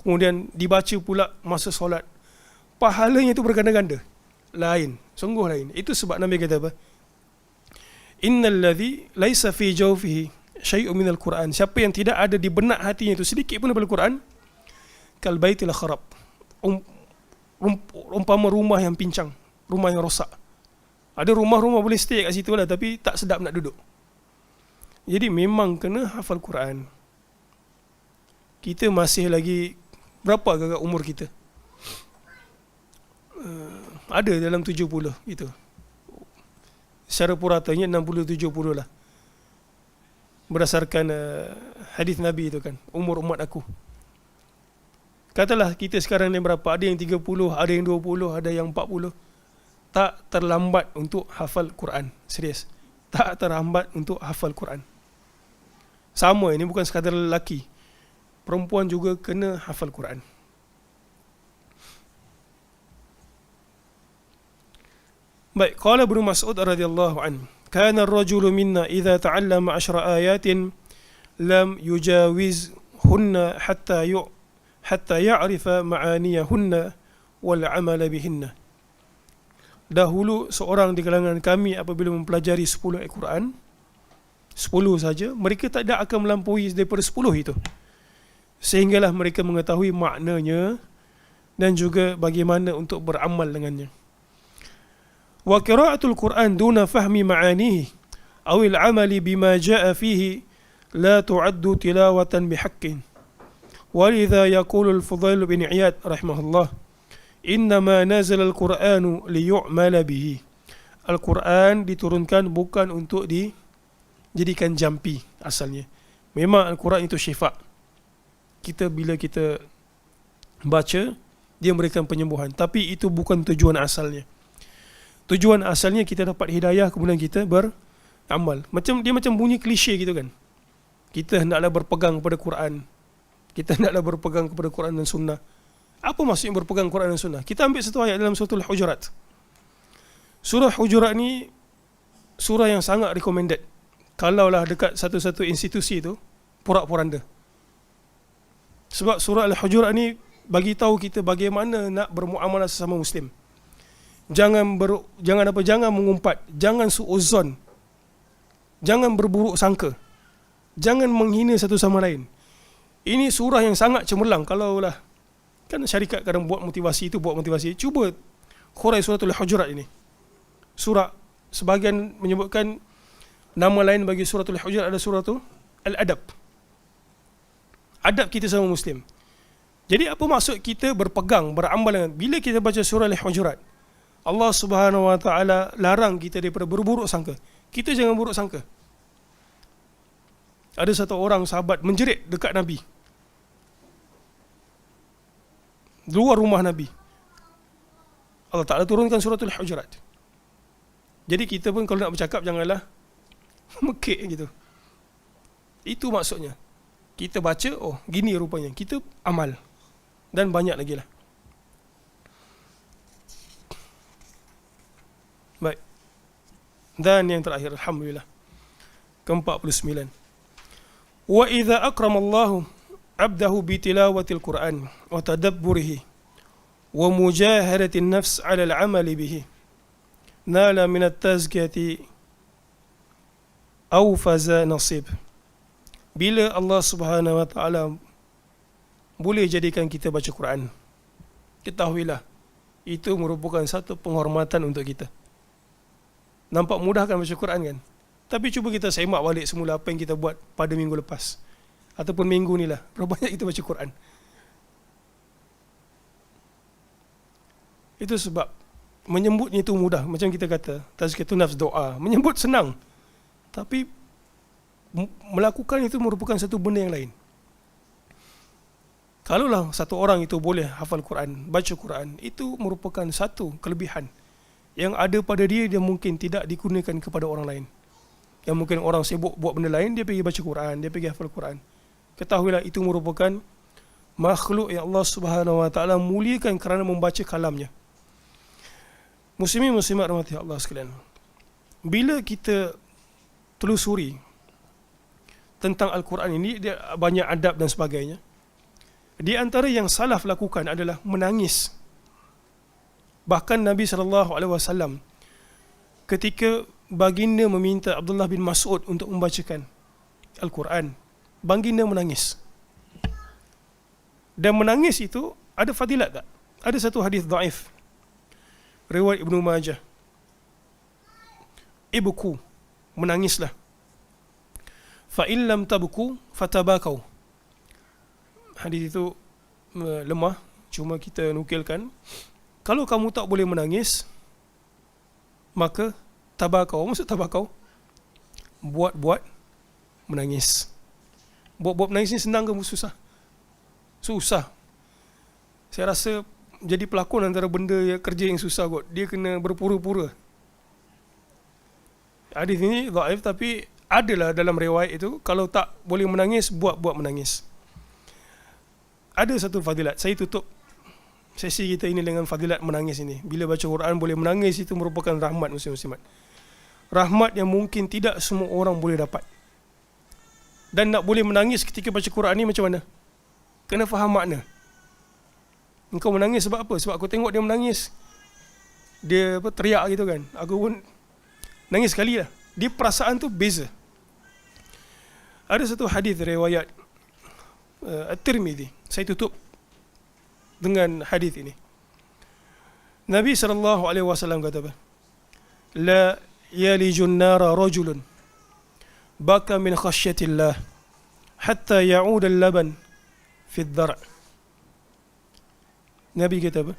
kemudian dibaca pula masa solat. Pahalanya itu berganda-ganda. Lain, sungguh lain. Itu sebab Nabi kata apa? Innal ladzi laisa fi jawfihi syai'un minal Quran, siapa yang tidak ada di benak hatinya itu sedikit pun daripada Quran, kal baitil kharab, umpama rumah yang pincang, rumah yang rosak. Ada rumah-rumah boleh stay kat situ lah, tapi tak sedap nak duduk. Jadi memang kena hafal Quran. Kita masih lagi, berapa agak umur kita? Ada dalam 70 gitu. secara puratanya 60-70 lah. Berdasarkan hadis Nabi itu kan, umur umat aku. Katalah kita sekarang ni berapa? Ada yang 30, ada yang 20, ada yang 40. Tak terlambat untuk hafal Quran. Serius. Tak terlambat untuk hafal Quran. Sama, ini bukan sekadar lelaki. Perempuan juga kena hafal Quran. Baik, qala Ibnu Mas'ud radhiyallahu anhu, kana ar-rajulu minna idza ta'allama 10 ayatin lam yujawizhunna hatta ya'rifa ma'aniyahunna wal 'amala bihinna. Dahulu seorang di kalangan kami apabila mempelajari 10 ayat Quran, 10 saja, mereka tak ada akan melampaui daripada 10 itu. Sehinggalah mereka mengetahui maknanya dan juga bagaimana untuk beramal dengannya. Wa qira'atul Quran duna fahmi ma'anihi aw al-'amali bima jaa'a fihi la tu'addu tilawatan bihaqqin. Walidha yaqulu al-Fudail bin Iyad rahimahullah, innama nazala al-Qur'anu liyu'mala bihi. Al-Quran diturunkan bukan untuk dijadikan jampi asalnya. Memang Al-Quran itu syifa. Bila kita baca, dia memberikan penyembuhan. Tapi itu bukan tujuan asalnya. Tujuan asalnya kita dapat hidayah, kemudian kita beramal. Dia macam bunyi klise gitu kan. Kita hendaklah berpegang kepada Quran. Kita hendaklah berpegang kepada Quran dan Sunnah. Apa maksudnya berpegang Quran dan Sunnah? Kita ambil satu ayat dalam surah Al-Hujurat. Surah Hujurat ni surah yang sangat recommended. Kalaulah dekat satu-satu institusi tu porak-poranda. Sebab surah Al-Hujurat ni bagi tahu kita bagaimana nak bermuamalah sesama Muslim. Jangan mengumpat, jangan suuzon, jangan berburuk sangka, jangan menghina satu sama lain. Ini surah yang sangat cemerlang. Kalaulah kan syarikat kadang buat motivasi, cuba khurai surah Al-Hujurat ini. Surah, sebahagian menyebutkan nama lain bagi surah Al-Hujurat ada surah tu Al-Adab. Adab kita sama Muslim. Jadi apa maksud kita berpegang, beramal dengan, bila kita baca surah Al-Hujurat, Allah Subhanahu Wa Taala larang kita daripada berburuk sangka. Kita jangan buruk sangka. Ada satu orang sahabat menjerit dekat Nabi, luar rumah Nabi. Allah Ta'ala turunkan suratul Hujurat. Jadi kita pun kalau nak bercakap janganlah mekik gitu. Itu maksudnya. Kita baca, oh gini rupanya. Kita amal. Dan banyak lagi lah. Baik. Dan yang terakhir, alhamdulillah, ke-49. Wa idza akramallahu abdahu bi tilawatil Qur'an wa tadabburihi wa mujahadatin nafs 'ala al-'amali bihi nala min at-tazkiyati aw faza nasib. Bila Allah Subhanahu Wa Taala boleh jadikan kita baca Quran, ketahuilah itu merupakan satu penghormatan untuk kita. Nampak mudah kan baca Quran kan? Tapi cuba kita semak balik semula apa yang kita buat pada minggu lepas ataupun minggu ni lah. Berapa banyak kita baca Quran? Itu sebab menyebutnya itu mudah. Macam kita kata tazkiyatun nafs, doa. Menyebut senang. Tapi melakukan itu merupakan satu benda yang lain. Kalaulah satu orang itu boleh hafal Quran, baca Quran, itu merupakan satu kelebihan yang ada pada dia mungkin tidak digunakan kepada orang lain. Yang mungkin orang sibuk buat benda lain, dia pergi baca Quran, dia pergi hafal Quran. Ketahuilah itu merupakan makhluk yang Allah Subhanahu Wa Taala muliakan kerana membaca kalamnya. Muslimin muslimat rahmati Allah sekalian. Bila kita telusuri tentang Al-Quran ini, dia banyak adab dan sebagainya. Di antara yang salaf lakukan adalah menangis. Bahkan Nabi SAW ketika baginda meminta Abdullah bin Mas'ud untuk membacakan Al-Quran, baginda menangis. Dan menangis itu ada fadilat tak? Ada satu hadis dhaif riwayat Ibnu Majah. Ibku, menangislah. Fa in lam tabku fatabakau. Hadis itu lemah, cuma kita nukilkan. Kalau kamu tak boleh menangis, maka tabakau. Maksud tabakau? Buat-buat menangis. Buat-buat menangis ni senang ke susah? Susah. Saya rasa jadi pelakon antara benda yang kerja yang susah kot. Dia kena berpura-pura. Hadis ini dhaif, tapi adalah dalam riwayat itu, kalau tak boleh menangis, buat-buat menangis. Ada satu fadilat. Saya tutup sesi kita ini dengan fadilat menangis ini. Bila baca Quran boleh menangis, itu merupakan rahmat muslim-muslimat. Rahmat yang mungkin tidak semua orang boleh dapat. Dan nak boleh menangis ketika baca Quran ni macam mana? Kena faham makna. Engkau menangis sebab apa? Sebab aku tengok dia menangis, dia teriak gitu kan, aku pun nangis sekali lah. Dia perasaan tu beza. Ada satu hadis riwayat At-Tirmidzi. Saya tutup dengan hadis ini. Nabi SAW kata apa? La yalijun nara rajulun baka min khasyatillah hatta ya'ud al-laban fi ad-dar'. Nabi kata apa?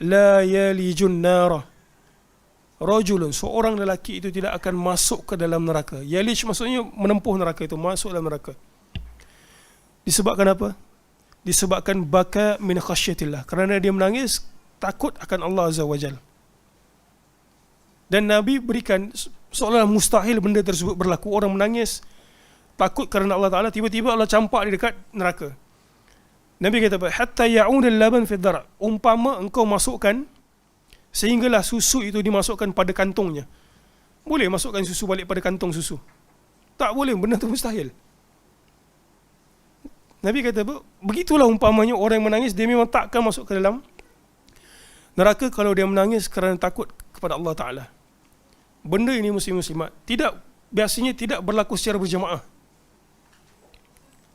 La yalijun nara rajulun, seorang lelaki itu tidak akan masuk ke dalam neraka. Yalij maksudnya menempuh neraka, itu masuk dalam neraka. Disebabkan apa? Disebabkan baka min khasyatillah, kerana dia menangis takut akan Allah Azza wa Jal. Dan Nabi berikan seolah mustahil benda tersebut berlaku. Orang menangis takut kerana Allah Ta'ala, tiba-tiba Allah campak dia dekat neraka. Nabi kata apa? Hatta ya'ud al-laban fi ad-dar'. Umpama engkau masukkan, sehinggalah susu itu dimasukkan pada kantongnya. Boleh masukkan susu balik pada kantong susu? Tak boleh, benda itu mustahil. Nabi kata apa? Begitulah umpamanya orang yang menangis, dia memang takkan masuk ke dalam neraka kalau dia menangis kerana takut kepada Allah Ta'ala. Benda ini muslim-muslimat biasanya tidak berlaku secara berjamaah.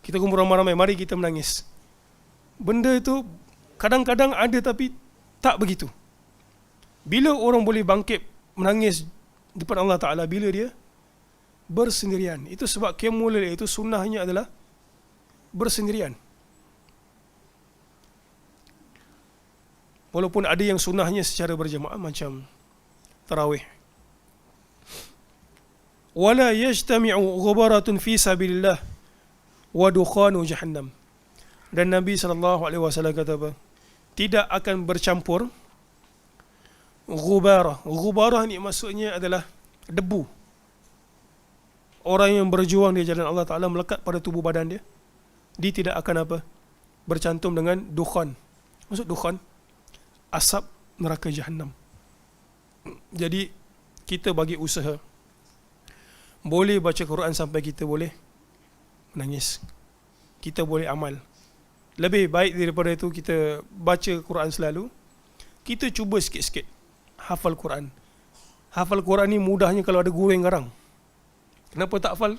Kita kumpul ramai-ramai, mari kita menangis. Benda itu kadang-kadang ada, tapi tak begitu. Bila orang boleh bangkit menangis depan Allah Ta'ala? Bila dia bersendirian. Itu sebab qiyamul lail itu sunnahnya adalah bersendirian. Walaupun ada yang sunnahnya secara berjamaah macam tarawih. Wala yajtami'u ghubaratun fi sabilillah wa dukhanu jahannam. Dan Nabi SAW kata apa? Tidak akan bercampur ghubarah. Ghubarah ni maksudnya adalah debu. Orang yang berjuang di jalan Allah Ta'ala melekat pada tubuh badan dia, dia tidak akan apa? Bercantum dengan dukhan. Maksud dukhan? Asap neraka jahannam. Jadi kita bagi usaha, boleh baca Quran sampai kita boleh menangis, kita boleh amal. Lebih baik daripada itu kita baca Quran selalu, kita cuba sikit-sikit hafal Quran. Hafal Quran ni mudahnya kalau ada guru yang garang. Kenapa tak hafal?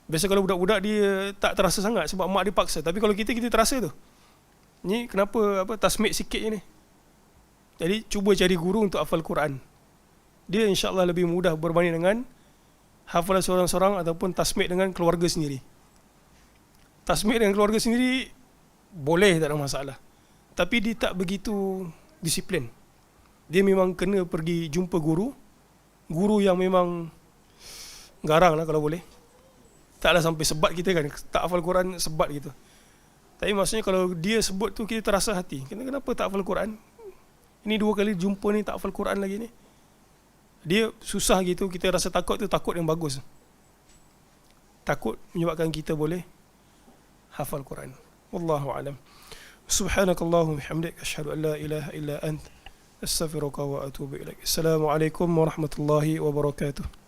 Biasa kalau budak-budak dia tak terasa sangat sebab mak dia paksa. Tapi kalau kita terasa tu. Ni kenapa tasmid sikit je ni. Jadi cuba cari guru untuk hafal Quran. Dia insya-Allah lebih mudah berbanding dengan hafal seorang-seorang ataupun tasmid dengan keluarga sendiri. Tasmid dengan keluarga sendiri boleh, tak ada masalah. Tapi dia tak begitu disiplin. Dia memang kena pergi jumpa guru yang memang garang lah kalau boleh. Taklah sampai sebat kita kan, tak hafal Quran sebat gitu. Tapi maksudnya kalau dia sebut tu kita terasa hati. Kenapa tak hafal Quran? Ini 2 kali jumpa ni tak hafal Quran lagi ni. Dia susah gitu, kita rasa takut tu takut yang bagus. Takut menyebabkan kita boleh hafal Quran. Wallahu a'lam. Subhanakallahumma bihamdik asyhadu an la ilaha illa ant astaghfiruka wa atubu ilaik. Assalamualaikum warahmatullahi wabarakatuh.